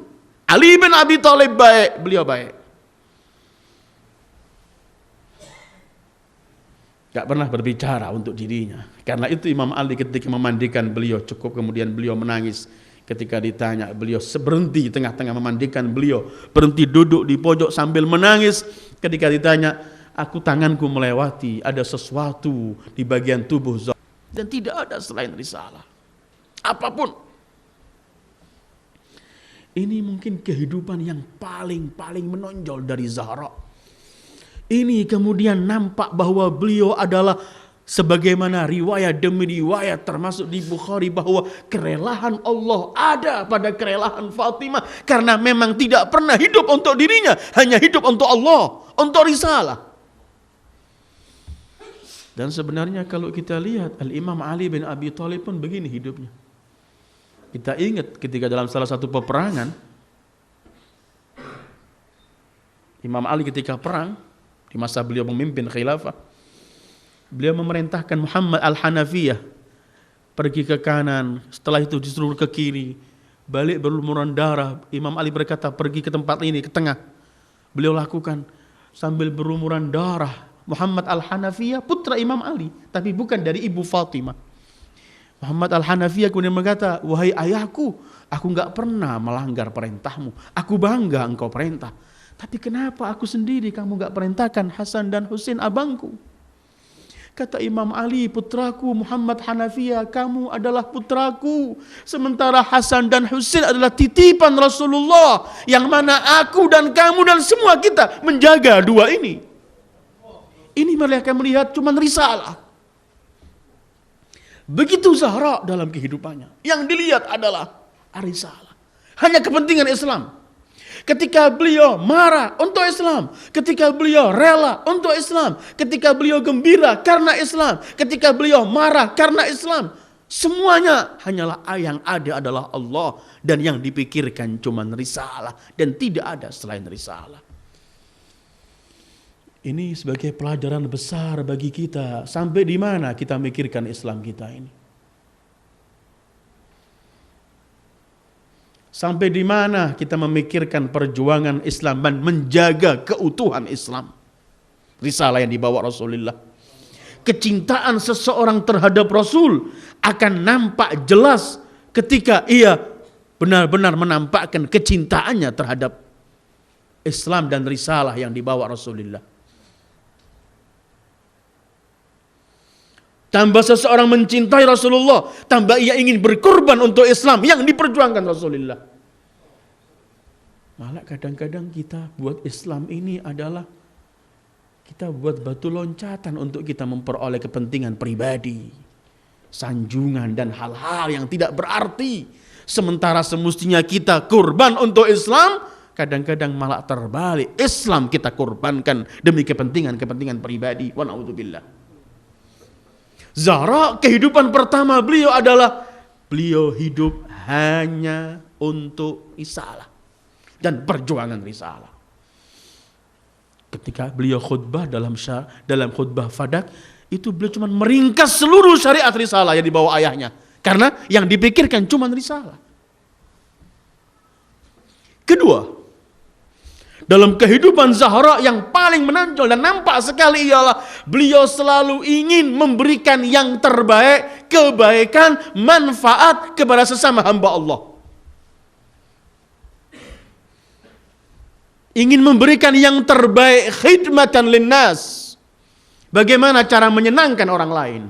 S1: Ali bin Abi Thalib baik, beliau baik. Enggak pernah berbicara untuk dirinya. Karena itu Imam Ali ketika memandikan beliau cukup, kemudian beliau menangis. Ketika ditanya, beliau berhenti tengah-tengah memandikan, beliau berhenti duduk di pojok sambil menangis. Ketika ditanya, aku tanganku melewati, ada sesuatu di bagian tubuh Zahra, dan tidak ada selain risalah apapun. Ini mungkin kehidupan yang paling menonjol dari Zahra. Ini kemudian nampak bahwa beliau adalah Sebagaimana riwayat demi riwayat termasuk di Bukhari bahwa kerelaan Allah ada pada kerelaan Fatimah. Karena memang tidak pernah hidup untuk dirinya, hanya hidup untuk Allah, untuk risalah. Dan sebenarnya kalau kita lihat Al-Imam Ali bin Abi Thalib pun begini hidupnya. Kita ingat ketika dalam salah satu peperangan, Imam Ali ketika perang, di masa beliau memimpin khilafah, beliau memerintahkan Muhammad Al-Hanafiyah pergi ke kanan, setelah itu disuruh ke kiri, balik berlumuran darah. Imam Ali berkata, pergi ke tempat ini, ke tengah. Beliau lakukan sambil berlumuran darah. Muhammad Al-Hanafiyah putra Imam Ali, tapi bukan dari ibu Fatimah. Muhammad Al-Hanafiyah kemudian berkata, wahai ayahku, aku enggak pernah melanggar perintahmu. Aku bangga engkau perintah. Tapi kenapa aku sendiri kamu enggak perintahkan Hasan dan Husain abangku? Kata Imam Ali, putraku Muhammad Hanafiyah, kamu adalah putraku. Sementara Hasan dan Husain adalah titipan Rasulullah. Yang mana aku dan kamu dan semua kita menjaga dua ini. Ini mereka melihat cuma risalah. Begitu Zahra dalam kehidupannya. Yang dilihat adalah risalah. Hanya kepentingan Islam. Ketika beliau marah untuk Islam, ketika beliau rela untuk Islam, ketika beliau gembira karena Islam, ketika beliau marah karena Islam, semuanya hanyalah yang ada adalah Allah dan yang dipikirkan cuma risalah dan tidak ada selain risalah. Ini sebagai pelajaran besar bagi kita. Sampai di mana kita mikirkan Islam kita ini? Sampai di mana kita memikirkan perjuangan Islam dan menjaga keutuhan Islam. Risalah yang dibawa Rasulullah. Kecintaan seseorang terhadap Rasul akan nampak jelas ketika ia benar-benar menampakkan kecintaannya terhadap Islam dan risalah yang dibawa Rasulullah. Tambah seseorang mencintai Rasulullah, tambah ia ingin berkorban untuk Islam yang diperjuangkan Rasulullah. Malah kadang-kadang kita buat Islam ini adalah kita buat batu loncatan untuk kita memperoleh kepentingan pribadi, sanjungan dan hal-hal yang tidak berarti. Sementara semestinya kita kurban untuk Islam, kadang-kadang malah terbalik. Islam kita kurbankan demi kepentingan pribadi. Wa na'udzubillah. Zahra, kehidupan pertama beliau adalah beliau hidup hanya untuk risalah dan perjuangan risalah. Ketika beliau khutbah dalam khutbah Fadak, itu beliau cuma meringkas seluruh syariat risalah yang dibawa ayahnya. Karena yang dipikirkan cuma risalah. Kedua, dalam kehidupan Zahra yang paling menonjol dan nampak sekali ialah beliau selalu ingin memberikan yang terbaik, kebaikan, manfaat kepada sesama hamba Allah. Ingin memberikan yang terbaik, khidmatan linnas. Bagaimana cara menyenangkan orang lain?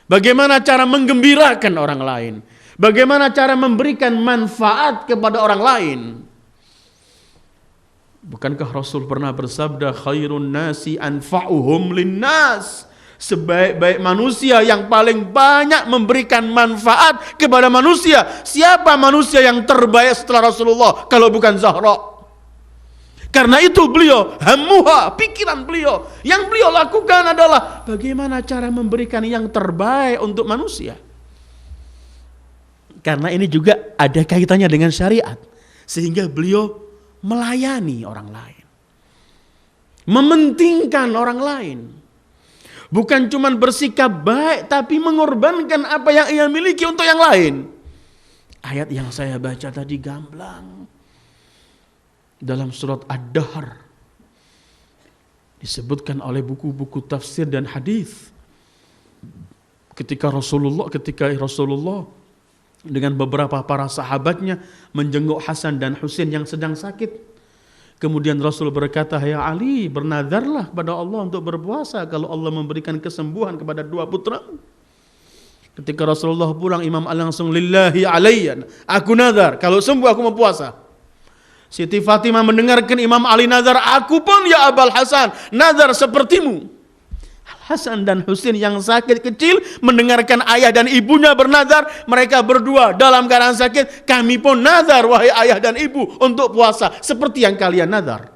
S1: Bagaimana cara menggembirakan orang lain? Bagaimana cara memberikan manfaat kepada orang lain? Bukankah Rasul pernah bersabda, khairun nasi anfa'uhum linnas? Sebaik-baik manusia yang paling banyak memberikan manfaat kepada manusia. Siapa manusia yang terbaik setelah Rasulullah kalau bukan Zahra? Karena itu beliau, hammuha, pikiran beliau, yang beliau lakukan adalah bagaimana cara memberikan yang terbaik untuk manusia. Karena ini juga ada kaitannya dengan syariat. Sehingga beliau melayani orang lain, mementingkan orang lain, bukan cuma bersikap baik, tapi mengorbankan apa yang ia miliki untuk yang lain. Ayat yang saya baca tadi gamblang dalam surat Ad-Dahr, disebutkan oleh buku-buku tafsir dan hadis. Ketika Rasulullah dengan beberapa para sahabatnya menjenguk Hasan dan Husain yang sedang sakit. Kemudian Rasul berkata, ya Ali, bernazarlah pada Allah untuk berpuasa kalau Allah memberikan kesembuhan kepada dua putra. Ketika Rasulullah pulang, Imam Ali langsung, lillahi alayyan, aku nazar, kalau sembuh aku mau puasa. Siti Fatimah mendengarkan Imam Ali nazar, aku pun ya Abul Hasan, nazar sepertimu. Hasan dan Husain yang sakit kecil mendengarkan ayah dan ibunya bernazar, mereka berdua dalam keadaan sakit, kami pun nazar wahai ayah dan ibu untuk puasa seperti yang kalian nazar.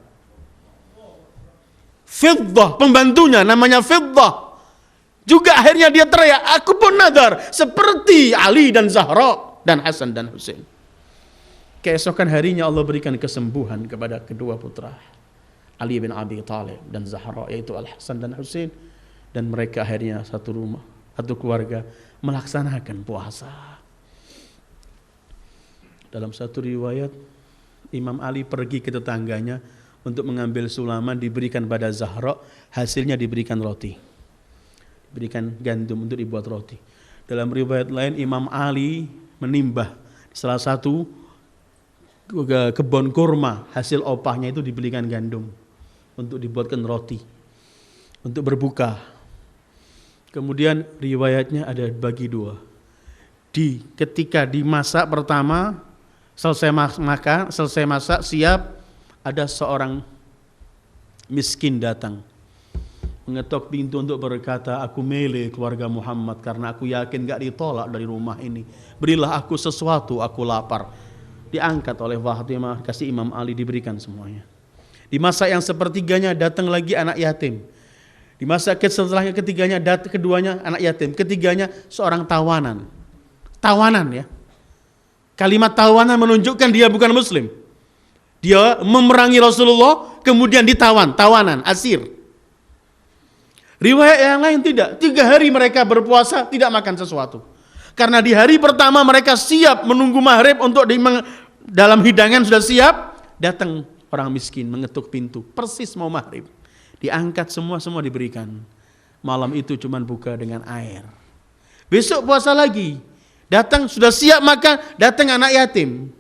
S1: Fiddah, pembantunya namanya Fiddah, juga akhirnya dia teriak, aku pun nazar seperti Ali dan Zahra dan Hasan dan Husain. Keesokan harinya Allah berikan kesembuhan kepada kedua putra, Ali bin Abi Thalib dan Zahra, yaitu Al-Hasan dan Husain, dan mereka akhirnya satu rumah, satu keluarga melaksanakan puasa. Dalam satu riwayat, Imam Ali pergi ke tetangganya untuk mengambil sulaman, diberikan pada Zahra, hasilnya diberikan roti, diberikan gandum untuk dibuat roti. Dalam riwayat lain, Imam Ali menimbah salah satu kebun kurma, hasil opahnya itu diberikan gandum untuk dibuatkan roti untuk berbuka. Kemudian riwayatnya ada bagi dua. Ketika dimasak pertama, selesai masak siap, ada seorang miskin datang mengetok pintu untuk berkata, aku milih keluarga Muhammad karena aku yakin gak ditolak dari rumah ini. Berilah aku sesuatu, aku lapar. Diangkat oleh Fatimah, kasih Imam Ali, diberikan semuanya. Di masa yang sepertiganya datang lagi anak yatim. Di masa setelahnya ketiganya, keduanya anak yatim, ketiganya seorang tawanan. Tawanan ya. Kalimat tawanan menunjukkan dia bukan muslim. Dia memerangi Rasulullah, kemudian ditawan, tawanan, asir. Riwayat yang lain tidak. 3 hari mereka berpuasa, tidak makan sesuatu. Karena di hari pertama mereka siap menunggu maghrib untuk dalam hidangan sudah siap, datang orang miskin mengetuk pintu, persis mau maghrib. Diangkat semua diberikan. Malam itu cuma buka dengan air. Besok puasa lagi. Datang sudah siap makan, datang anak yatim.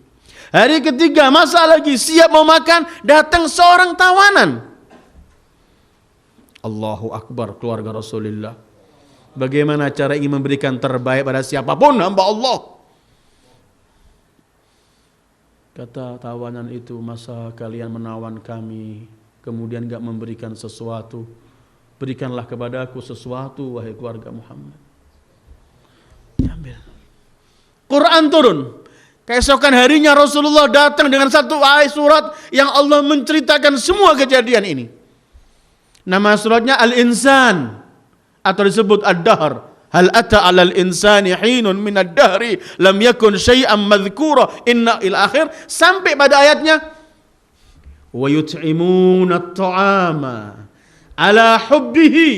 S1: Hari ketiga masak lagi, siap mau makan, datang seorang tawanan. Allahu Akbar, keluarga Rasulullah. Bagaimana cara ingin memberikan terbaik pada siapapun hamba Allah. Kata tawanan itu, masa kalian menawan kami, kemudian gak memberikan sesuatu? Berikanlah kepada aku sesuatu, wahai keluarga Muhammad. Diambil. Quran turun. Keesokan harinya Rasulullah datang dengan satu ayat surat yang Allah menceritakan semua kejadian ini. Nama suratnya Al-Insan atau disebut Ad-Dahr. Hal ata 'alal insani hinun minad dahri lam yakun syai'an madhkura inna ila akhir, sampai pada ayatnya wa yut'imuna at-ta'ama ala hubbihi.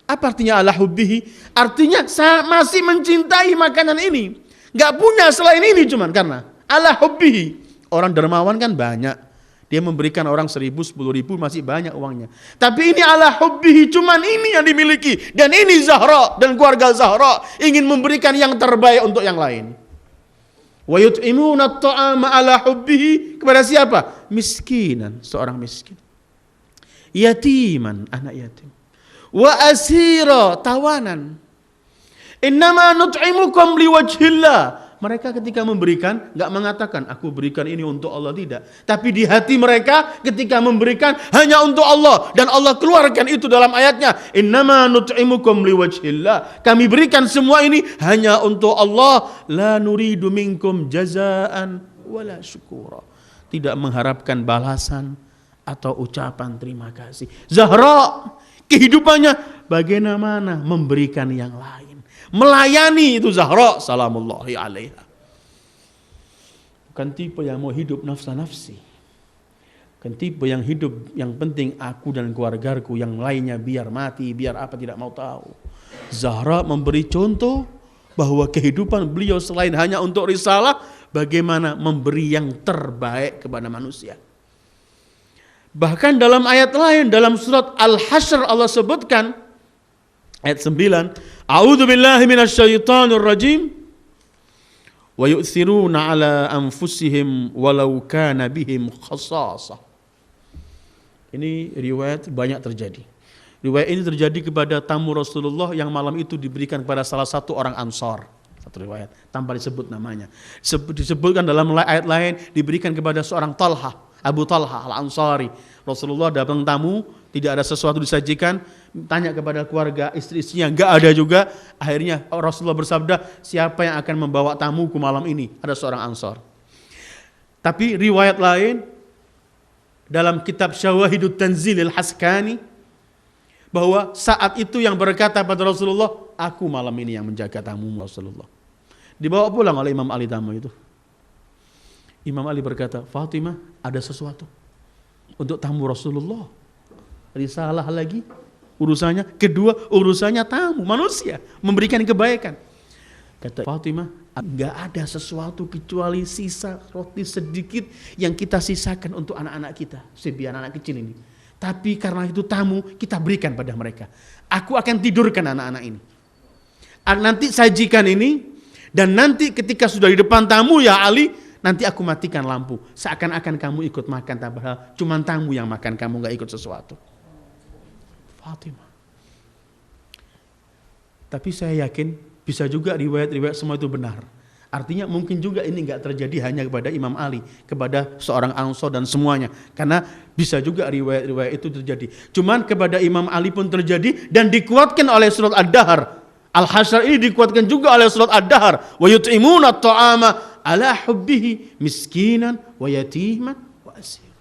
S1: Apa artinya ala hubbihi? Artinya masih mencintai makanan ini. Gak punya selain ini, cuman karena ala hubbihi. Orang dermawan kan banyak. Dia memberikan orang 1.000, 10.000 masih banyak uangnya. Tapi ini ala hubbihi, cuman ini yang dimiliki. Dan ini Zahra dan keluarga Zahra ingin memberikan yang terbaik untuk yang lain. Wa yut'imuna at-ta'ama ala hubbihi, kepada siapa? Miskinan, seorang miskin. Yatiman, anak yatim. Wa asira, tawanan. Innama nut'imukum liwajhillah. Mereka ketika memberikan gak mengatakan aku berikan ini untuk Allah, tidak. Tapi di hati mereka ketika memberikan hanya untuk Allah, dan Allah keluarkan itu dalam ayatnya, innama nut'imukum liwajhillah. Kami berikan semua ini hanya untuk Allah, la nuridu minkum jazaan wala syukura. Tidak mengharapkan balasan atau ucapan terima kasih. Zahra kehidupannya bagaimana memberikan yang lain. Melayani itu Zahra salamullahi alaiha. Bukan tipe yang mau hidup nafsa-nafsi. Bukan tipe yang hidup yang penting aku dan keluargaku, yang lainnya biar mati, biar apa tidak mau tahu. Zahra memberi contoh bahwa kehidupan beliau selain hanya untuk risalah, bagaimana memberi yang terbaik kepada manusia. Bahkan dalam ayat lain, dalam surat Al-Hasyr Allah sebutkan, ayat 9, A'udzu billahi minasyaitonir rajim wa yu'thiruna ala anfusihim walau kana bihim khassasah. Ini riwayat banyak terjadi. Riwayat ini terjadi kepada tamu Rasulullah yang malam itu diberikan kepada salah satu orang Ansar. Satu riwayat tanpa disebut namanya. Disebutkan dalam ayat lain diberikan kepada seorang Talha, Abu Talha Al-Ansari. Rasulullah datang tamu, tidak ada sesuatu disajikan, tanya kepada keluarga, istri-istrinya nggak ada juga. Akhirnya Rasulullah bersabda, siapa yang akan membawa tamuku malam ini? Ada seorang Ansar. Tapi riwayat lain dalam kitab Syawahidut Tanzilil Haskani, bahwa saat itu yang berkata pada Rasulullah, aku malam ini yang menjaga tamu Rasulullah. Dibawa pulang oleh Imam Ali tamu itu. Imam Ali berkata, Fatimah, ada sesuatu untuk tamu Rasulullah. Risalah lagi urusannya. Kedua, urusannya tamu manusia, memberikan kebaikan. Kata Fatimah, enggak ada sesuatu kecuali sisa roti sedikit yang kita sisakan untuk anak-anak kita, biar anak kecil ini. Tapi karena itu tamu, kita berikan pada mereka. Aku akan tidurkan anak-anak ini. Nanti sajikan ini, dan nanti ketika sudah di depan tamu ya Ali, nanti aku matikan lampu. Seakan-akan kamu ikut makan, padahal cuma tamu yang makan, kamu gak ikut sesuatu. Fatimah. Tapi saya yakin bisa juga riwayat-riwayat semua itu benar. Artinya mungkin juga ini gak terjadi hanya kepada Imam Ali, kepada seorang Ansar dan semuanya. Karena bisa juga riwayat-riwayat itu terjadi. Cuman kepada Imam Ali pun terjadi dan dikuatkan oleh surat Ad-Dahr. Al-Hasyr ini dikuatkan juga oleh surat Ad-Dahr. Wa yut'imuna at-ta'ama ala hubbihi miskinan wa yatiman wa asira.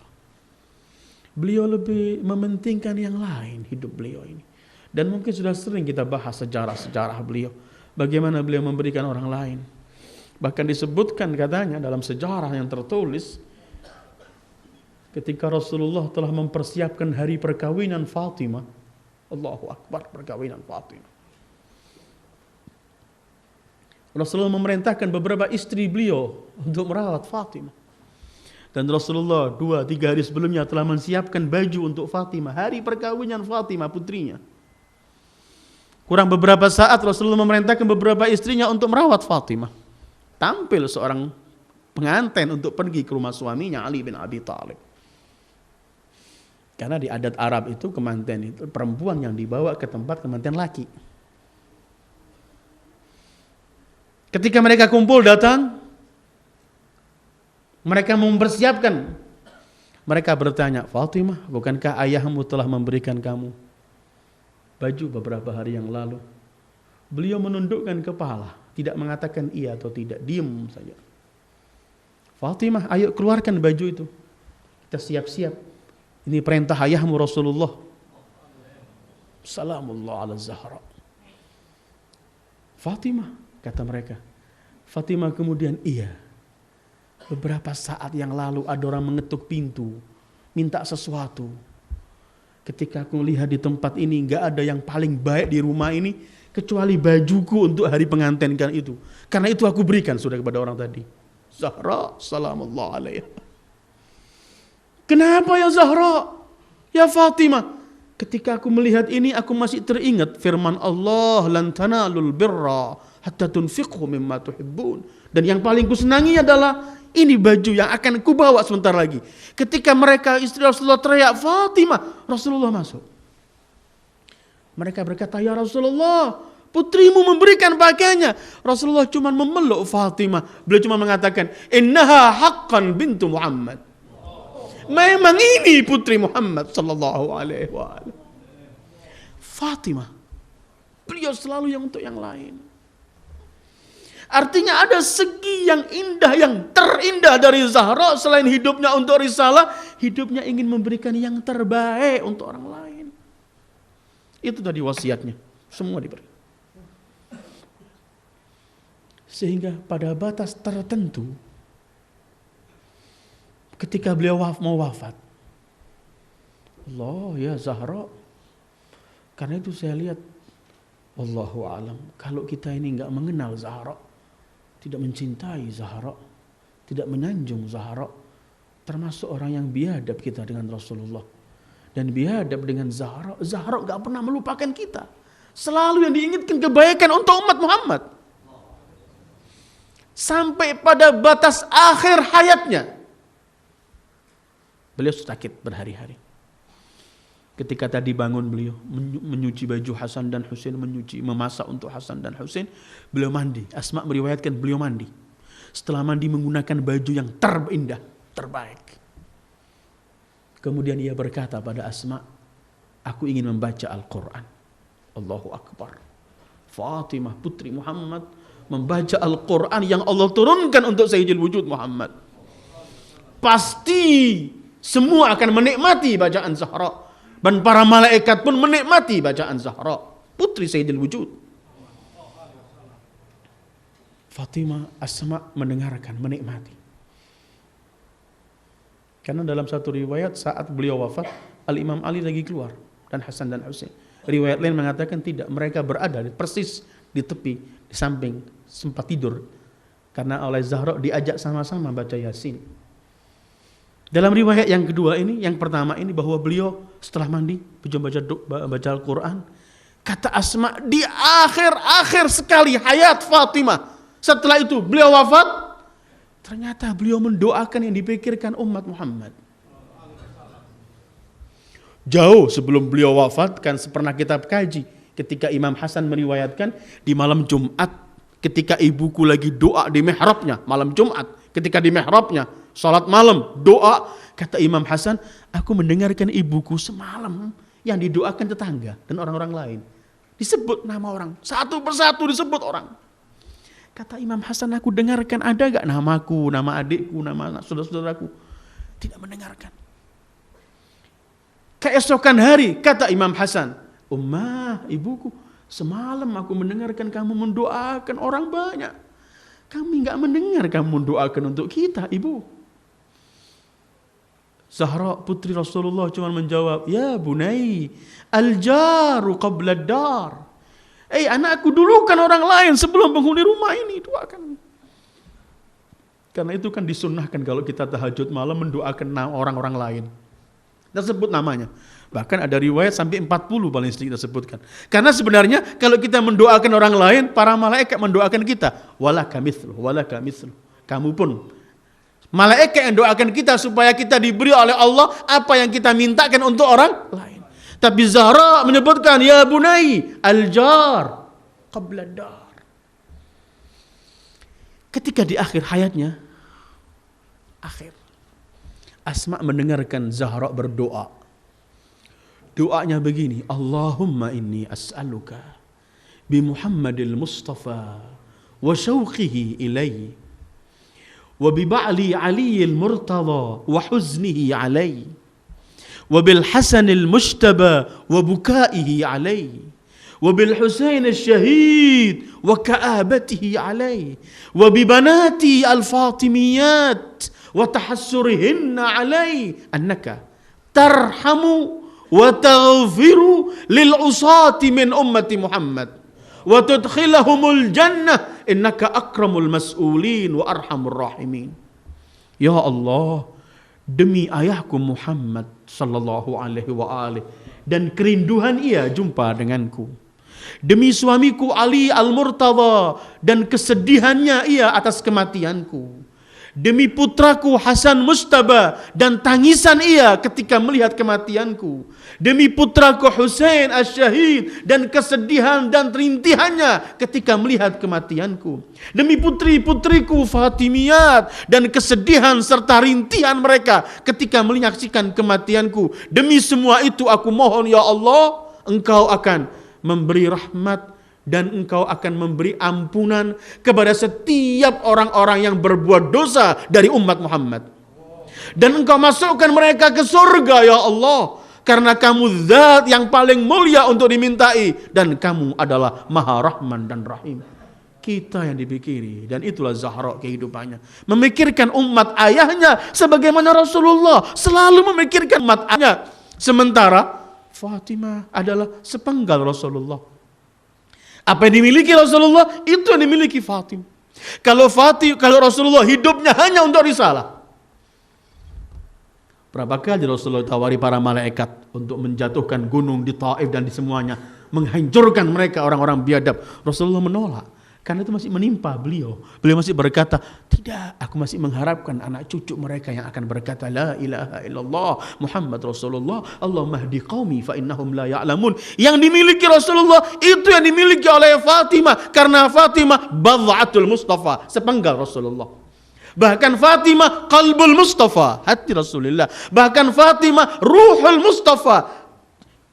S1: Beliau lebih mementingkan yang lain hidup beliau ini. Dan mungkin sudah sering kita bahas sejarah-sejarah beliau. Bagaimana beliau memberikan orang lain. Bahkan disebutkan katanya dalam sejarah yang tertulis, ketika Rasulullah telah mempersiapkan hari perkawinan Fatimah. Allahu Akbar, perkawinan Fatimah. Rasulullah memerintahkan beberapa istri beliau untuk merawat Fatimah. Dan Rasulullah 2-3 hari sebelumnya telah menyiapkan baju untuk Fatimah. Hari perkawinan Fatimah putrinya. Kurang beberapa saat Rasulullah memerintahkan beberapa istrinya untuk merawat Fatimah. Tampil seorang pengantin untuk pergi ke rumah suaminya Ali bin Abi Thalib. Karena di adat Arab itu kemanten itu perempuan yang dibawa ke tempat kemanten laki. Ketika mereka kumpul datang, mereka mempersiapkan. Mereka bertanya, Fatimah, bukankah ayahmu telah memberikan kamu baju beberapa hari yang lalu? Beliau menundukkan kepala, tidak mengatakan iya atau tidak, diam saja. Fatimah, ayo keluarkan baju itu. Kita siap-siap. Ini perintah ayahmu Rasulullah. Salamullah ala Zahra. Fatimah, kata mereka. Fatimah kemudian iya. Beberapa saat yang lalu ada orang mengetuk pintu, minta sesuatu. Ketika aku melihat di tempat ini enggak ada yang paling baik di rumah ini kecuali bajuku untuk hari pengantin kan itu. Karena itu aku berikan sudah kepada orang tadi. Zahra salamullah alaiha. Kenapa ya Zahra? Ya Fatimah, ketika aku melihat ini aku masih teringat firman Allah, lan tanalul birra hatta tunfiqhu mimma tuhibbun. Dan yang paling kusenangi adalah ini baju yang akan kubawa sebentar lagi. Ketika mereka istri Rasulullah teriak Fatimah, Rasulullah masuk. Mereka berkata, ya Rasulullah, putrimu memberikan pakaiannya. Rasulullah cuma memeluk Fatimah. Beliau cuma mengatakan, innaha haqqan bintu Muhammad. Memang ini putri Muhammad sallallahu alaihi wasallam. Fatimah. Beliau selalu yang untuk yang lain. Artinya ada segi yang indah, yang terindah dari Zahra. Selain hidupnya untuk risalah, hidupnya ingin memberikan yang terbaik untuk orang lain. Itu tadi wasiatnya. Semua diberi. Sehingga pada batas tertentu, ketika beliau mau wafat, Allah ya Zahra. Karena itu saya lihat, wallahu alam, kalau kita ini enggak mengenal Zahra, tidak mencintai Zahra, tidak menyanjung Zahra, termasuk orang yang biadab kita dengan Rasulullah dan biadab dengan Zahra. Zahra enggak pernah melupakan kita. Selalu yang diingatkan kebaikan untuk umat Muhammad. Sampai pada batas akhir hayatnya, beliau sakit berhari-hari. Ketika tadi bangun beliau menyuci baju Hasan dan Husain, memasak untuk Hasan dan Husain, beliau mandi. Asma meriwayatkan beliau mandi. Setelah mandi menggunakan baju yang terindah, terbaik. Kemudian ia berkata pada Asma, Aku ingin membaca Al-Quran. Allahu Akbar. Fatimah putri Muhammad membaca Al-Quran yang Allah turunkan untuk Sayyidil Wujud Muhammad. Pasti semua akan menikmati bacaan Zahra. Dan para malaikat pun menikmati bacaan Zahra, putri Sayyidil Wujud. Fatimah, Asma mendengarkan, menikmati. Karena dalam satu riwayat saat beliau wafat, Al-Imam Ali lagi keluar dan Hasan dan Husain. Riwayat lain mengatakan tidak, mereka berada persis di tepi, di samping, sempat tidur. Karena oleh Zahra diajak sama-sama baca Yasin. Dalam riwayat yang kedua ini, yang pertama ini bahwa beliau setelah mandi, baca Al-Quran. Kata Asma, di akhir-akhir sekali hayat Fatimah. Setelah itu beliau wafat, ternyata beliau mendoakan yang dipikirkan umat Muhammad. Jauh sebelum beliau wafat, kan pernah kita kaji. Ketika Imam Hasan meriwayatkan, di malam Jumat, ketika ibuku lagi doa di mihrabnya, malam Jumat, ketika di mihrabnya, salat malam, doa, kata Imam Hasan, aku mendengarkan ibuku semalam yang didoakan tetangga dan orang-orang lain. Disebut nama orang, satu persatu disebut orang. Kata Imam Hasan, aku dengarkan ada gak namaku, nama adikku, nama saudara-saudaraku. Tidak mendengarkan. Keesokan hari, kata Imam Hasan, Ummah, ibuku, semalam aku mendengarkan kamu mendoakan orang banyak. Kami gak mendengar kamu mendoakan untuk kita, ibu. Zahra putri Rasulullah cuma menjawab, ya bunai, al-jaru qabla ad-dar. Anakku, dulukan orang lain sebelum penghuni rumah ini, doakan. Karena itu kan disunnahkan kalau kita tahajud malam mendoakan orang-orang lain. Kita sebut namanya. Bahkan ada riwayat sampai 40 paling sedikit kita sebutkan. Karena sebenarnya kalau kita mendoakan orang lain, para malaikat mendoakan kita. Walaka mithlu, walaka mithlu. Kamu pun. Malaikat yang doakan kita supaya kita diberi oleh Allah apa yang kita mintakan untuk orang lain. Tapi Zahra menyebutkan, ya bunai, al-jar qabla dar. Ketika di akhir hayatnya, Asma mendengarkan Zahra berdoa. Doanya begini, Allahumma inni as'aluka bi Muhammadil Mustafa wa syauqihi ilayhi wa bi ba'li Aliyil Murtada wa huznihi alayhi wa bil Hasanil Mujtaba wa bukaihi alayhi wa bil Husain al-Shahid wa ka'abatihi alayhi wa bi banati al-Fatimiyat wa tahassurihinna alayhi annaka tarhamu wa taghfiru lil usati min ummati Muhammad wa tudkhilahumul jannah innaka akramul mas'ulin wa arhamur rahimin. Ya Allah, demi ayahku Muhammad sallallahu alaihi wa alihi dan kerinduan ia jumpa denganku, demi suamiku Ali Al-Murtada dan kesedihannya ia atas kematianku, demi putraku Hasan Mujtaba dan tangisan ia ketika melihat kematianku, demi putraku Husain Al-Syahid dan kesedihan dan rintihannya ketika melihat kematianku, demi putri-putriku Fatimiyat dan kesedihan serta rintihan mereka ketika menyaksikan kematianku. Demi semua itu aku mohon ya Allah, Engkau akan memberi rahmat dan Engkau akan memberi ampunan kepada setiap orang-orang yang berbuat dosa dari umat Muhammad. Dan Engkau masukkan mereka ke surga ya Allah, karena kamu zat yang paling mulia untuk dimintai dan kamu adalah maha rahman dan rahim. Kita yang dipikiri, dan itulah Zahra kehidupannya. Memikirkan umat ayahnya sebagaimana Rasulullah selalu memikirkan umat ayahnya. Sementara Fatimah adalah sepenggal Rasulullah. Apa yang dimiliki Rasulullah, itu yang dimiliki Fatimah. Kalau Rasulullah hidupnya hanya untuk risalah. Berapa kali Rasulullah tawari para malaikat untuk menjatuhkan gunung di Taif dan di semuanya, menghancurkan mereka orang-orang biadab. Rasulullah menolak. Karena itu masih menimpa beliau. Beliau masih berkata, tidak, aku masih mengharapkan anak cucu mereka yang akan berkata, la ilaha illallah Muhammad Rasulullah, Allahumma hdi qaumi fa innahum la ya'lamun. Yang dimiliki Rasulullah, itu yang dimiliki oleh Fatimah. Karena Fatimah bad'atul Mustafa, sepenggal Rasulullah. Bahkan Fatimah qalbul Mustafa, hati Rasulullah. Bahkan Fatimah ruhul Mustafa,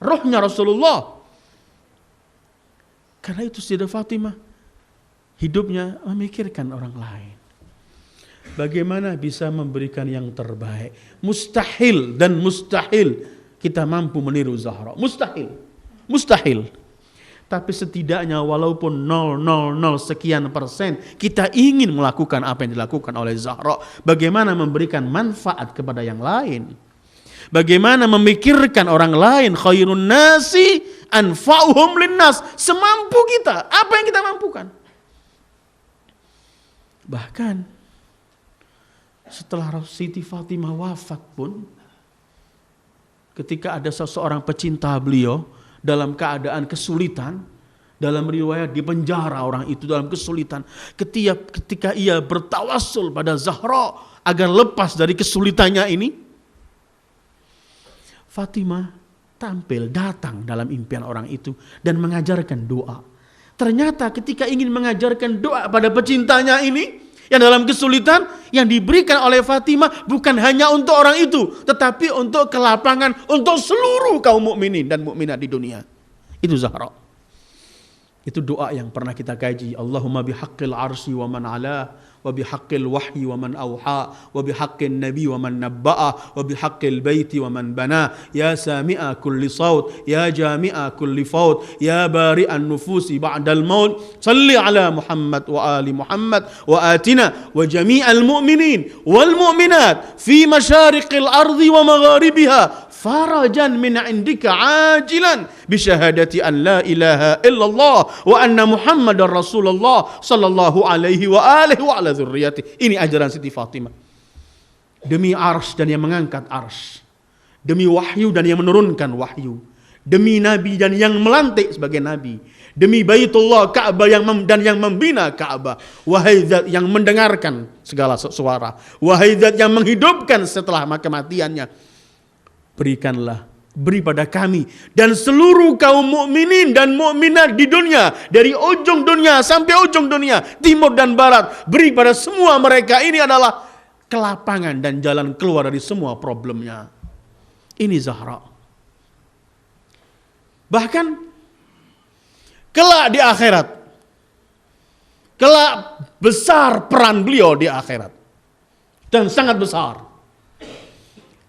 S1: rohnya Rasulullah. Karena itu Sayyidah Fatimah hidupnya memikirkan orang lain. Bagaimana bisa memberikan yang terbaik. Mustahil dan mustahil kita mampu meniru Zahra. Mustahil. Mustahil. Tapi setidaknya walaupun 0,00 sekian persen kita ingin melakukan apa yang dilakukan oleh Zahra. Bagaimana memberikan manfaat kepada yang lain. Bagaimana memikirkan orang lain. Khairun nasi anfa'uhum linnas. Semampu kita. Apa yang kita mampukan. Bahkan setelah Siti Fatimah wafat pun, ketika ada seseorang pecinta beliau dalam keadaan kesulitan, dalam riwayat di penjara orang itu dalam kesulitan, ketika ia bertawassul pada Zahra agar lepas dari kesulitannya ini, Fatimah datang dalam impian orang itu dan mengajarkan doa. Ternyata ketika ingin mengajarkan doa pada pecintanya ini yang dalam kesulitan, yang diberikan oleh Fatimah bukan hanya untuk orang itu, tetapi untuk kelapangan untuk seluruh kaum mukminin dan mukminat di dunia. Itu Zahra. Itu doa yang pernah kita kaji. Allahumma bihaqqil arsy wa man ala, wa bihaqqil wahyi wa man awha, wa bihaqqin nabi wa man nabba'a, wa bihaqqil baiti wa man bana, ya sami'a kulli saut, ya jami'a kulli faut, ya bari'an nufusi ba'dal maut, salli ala Muhammad wa ali Muhammad, wa atina wa jami'al mu'minin wal mu'minat fi masyariqil ardi wa magharibiha farajan min indika ajilan bisyahadati an la ilaha illallah wa anna Muhammadar Rasulullah sallallahu alaihi wa alihi wa ala dzurriyyati. Ini ajaran Siti Fatimah. Demi arsy dan yang mengangkat arsy, demi wahyu dan yang menurunkan wahyu, demi nabi dan yang melantik sebagai nabi, demi Baitullah Ka'bah dan yang membina Ka'bah, wahai zat yang mendengarkan segala suara, wahai zat yang menghidupkan setelah kematiannya, beri pada kami dan seluruh kaum mukminin dan mukminat di dunia, dari ujung dunia sampai ujung dunia, timur dan barat, beri pada semua mereka ini adalah kelapangan dan jalan keluar dari semua problemnya. Ini Zahra. Bahkan kelak di akhirat, kelak besar peran beliau di akhirat dan sangat besar.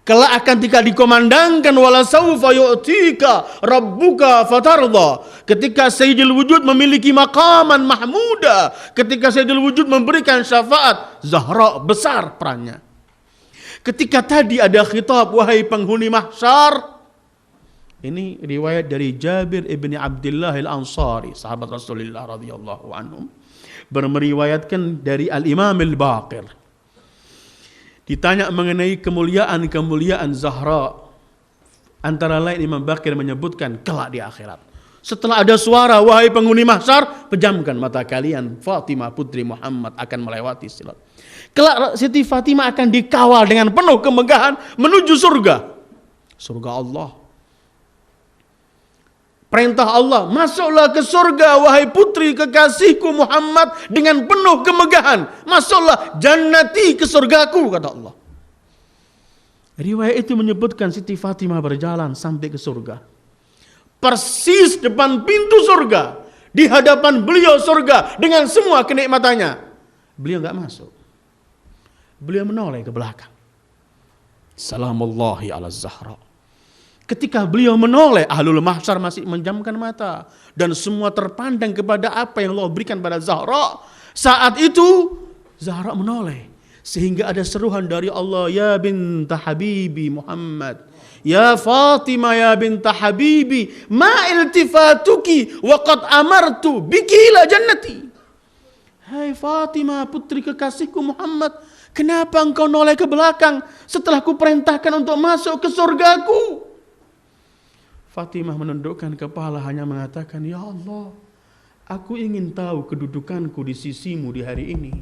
S1: Kelak akan ketika dikomandangkan wala saufa yu'tika rabbuka fatarda, ketika Sayyidul Wujud memiliki maqaman mahmuda, ketika Sayyidul Wujud memberikan syafaat, Zahra besar perannya. Ketika tadi ada khitab wahai penghuni mahsyar, ini riwayat dari Jabir ibni Abdullah al-Ansari, sahabat Rasulullah radhiyallahu anhum, meriwayatkan dari Al-Imam Al-Baqir. Ditanya mengenai kemuliaan Zahra, antara lain Imam Baqir menyebutkan kelak di akhirat. Setelah ada suara wahai penghuni mahsyar, pejamkan mata kalian, Fatimah putri Muhammad akan melewati sirat. Kelak Siti Fatimah akan dikawal dengan penuh kemegahan menuju surga. Surga Allah. Perintah Allah, masuklah ke surga wahai putri kekasihku Muhammad dengan penuh kemegahan. Masuklah jannati ke surgaku, kata Allah. Riwayat itu menyebutkan Siti Fatimah berjalan sampai ke surga. Persis depan pintu surga, di hadapan beliau surga dengan semua kenikmatannya. Beliau enggak masuk. Beliau menoleh ke belakang. Salamullahi ala Zahra. Ketika beliau menoleh, ahlul mahsyar masih menjamkan mata dan semua terpandang kepada apa yang Allah berikan pada Zahra. Saat itu Zahra menoleh sehingga ada seruan dari Allah, ya binta habibi Muhammad, ya Fatimah ya binta habibi, ma iltifatuki wa qad amartu biki ila jannati. Hai Fatimah putri kekasihku Muhammad, kenapa engkau noleh ke belakang setelah ku perintahkan untuk masuk ke surgaku? Fatimah menundukkan kepala hanya mengatakan, ya Allah, aku ingin tahu kedudukanku di sisimu di hari ini.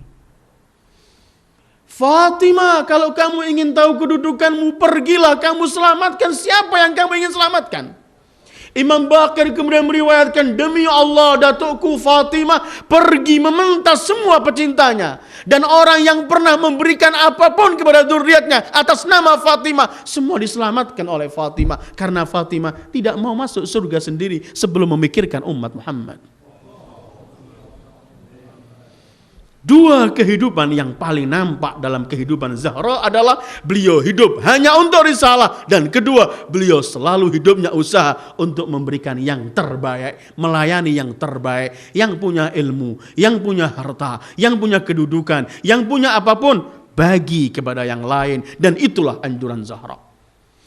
S1: Fatimah, kalau kamu ingin tahu kedudukanmu, pergilah kamu selamatkan siapa yang kamu ingin selamatkan. Imam Baqir kemudian meriwayatkan, demi Allah datukku Fatimah pergi mementas semua pecintanya. Dan orang yang pernah memberikan apapun kepada zuriatnya atas nama Fatimah, semua diselamatkan oleh Fatimah. Karena Fatimah tidak mau masuk surga sendiri sebelum memikirkan umat Muhammad. Dua kehidupan yang paling nampak dalam kehidupan Zahra adalah beliau hidup hanya untuk risalah, dan kedua, beliau selalu hidupnya usaha untuk memberikan yang terbaik, melayani yang terbaik, yang punya ilmu, yang punya harta, yang punya kedudukan, yang punya apapun, bagi kepada yang lain. Dan itulah anjuran Zahra.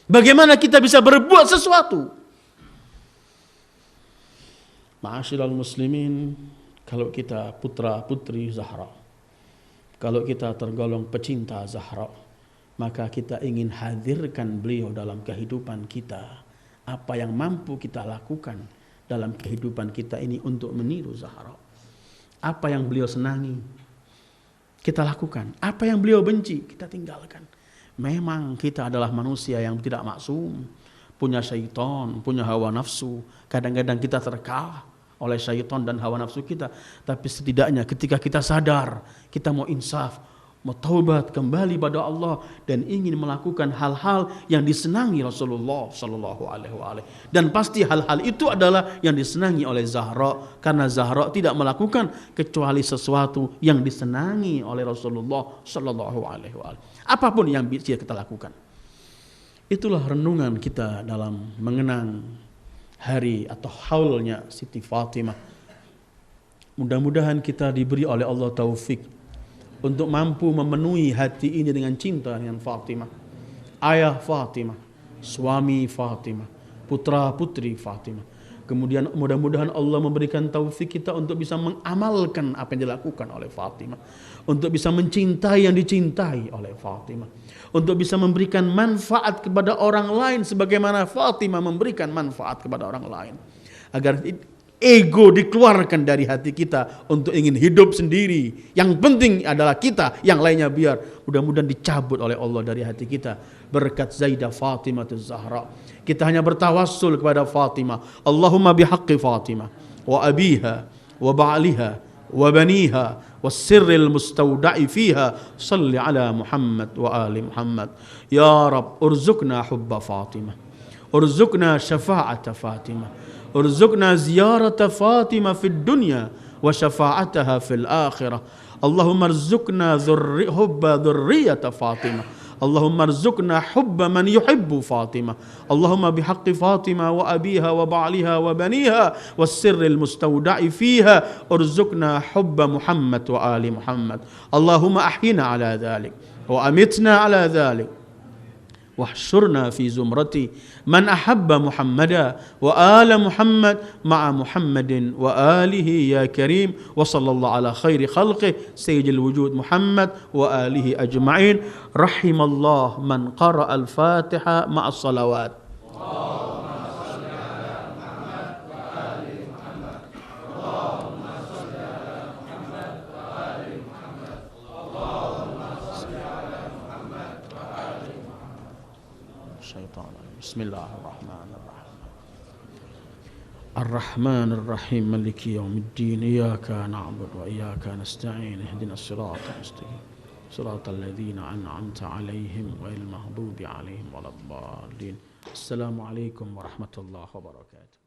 S1: Bagaimana kita bisa berbuat sesuatu? Ma'asyiral muslimin, kalau kita putra-putri Zahra, kalau kita tergolong pecinta Zahra, maka kita ingin hadirkan beliau dalam kehidupan kita. Apa yang mampu kita lakukan dalam kehidupan kita ini untuk meniru Zahra. Apa yang beliau senangi, kita lakukan. Apa yang beliau benci, kita tinggalkan. Memang kita adalah manusia yang tidak maksum, punya syaitan, punya hawa nafsu. Kadang-kadang kita terkalah oleh syaitan dan hawa nafsu kita. Tapi setidaknya ketika kita sadar, kita mau insaf, mau taubat kembali pada Allah, dan ingin melakukan hal-hal yang disenangi Rasulullah Sallallahu Alaihi Wasallam. Dan pasti hal-hal itu adalah yang disenangi oleh Zahra, karena Zahra tidak melakukan kecuali sesuatu yang disenangi oleh Rasulullah Sallallahu Alaihi Wasallam. Apapun yang bisa kita lakukan. Itulah renungan kita dalam mengenang hari atau haulnya Siti Fatimah. Mudah-mudahan kita diberi oleh Allah taufik untuk mampu memenuhi hati ini dengan cinta dengan Fatimah, ayah Fatimah, suami Fatimah, putra-putri Fatimah. Kemudian mudah-mudahan Allah memberikan taufik kita untuk bisa mengamalkan apa yang dilakukan oleh Fatimah, untuk bisa mencintai yang dicintai oleh Fatimah, untuk bisa memberikan manfaat kepada orang lain sebagaimana Fatimah memberikan manfaat kepada orang lain. Agar ego dikeluarkan dari hati kita untuk ingin hidup sendiri. Yang penting adalah kita, yang lainnya biar. Mudah-mudahan dicabut oleh Allah dari hati kita berkat Zaidah Fatimah Az-Zahra. Kita hanya bertawassul kepada Fatimah. Allahumma bihaqqi Fatimah wa abiha wa ba'liha wa baniha والسر المستودع فيها صل على محمد وآل محمد يا رب ارزقنا حب فاطمة، ارزقنا شفاعة فاطمة، ارزقنا زيارة فاطمة في الدنيا وشفاعتها في الآخرة. اللهم ارزقنا حب ذرية فاطمة، اللهم ارزقنا حب من يحب فاطمة، اللهم بحق فاطمة وأبيها وبعلها وبنيها والسر المستودع فيها ارزقنا حب محمد وآل محمد. اللهم أحينا على ذلك وأمتنا على ذلك واحشرنا في زمرة من أحب محمدا وآل محمد مع محمد وآله يا كريم. وصلى الله على خير خلقه سيد الوجود محمد وآله أجمعين. رحم الله من قرأ الفاتحة مع الصلوات. بسم الله الرحمن الرحيم الرحمن الرحيم مالك يوم الدين إياك نعبد وإياك نستعين اهدنا الصراط المستقيم صراط الذين أنعمت عليهم غير المغضوب عليهم ولا الضالين. السلام عليكم ورحمة الله وبركاته.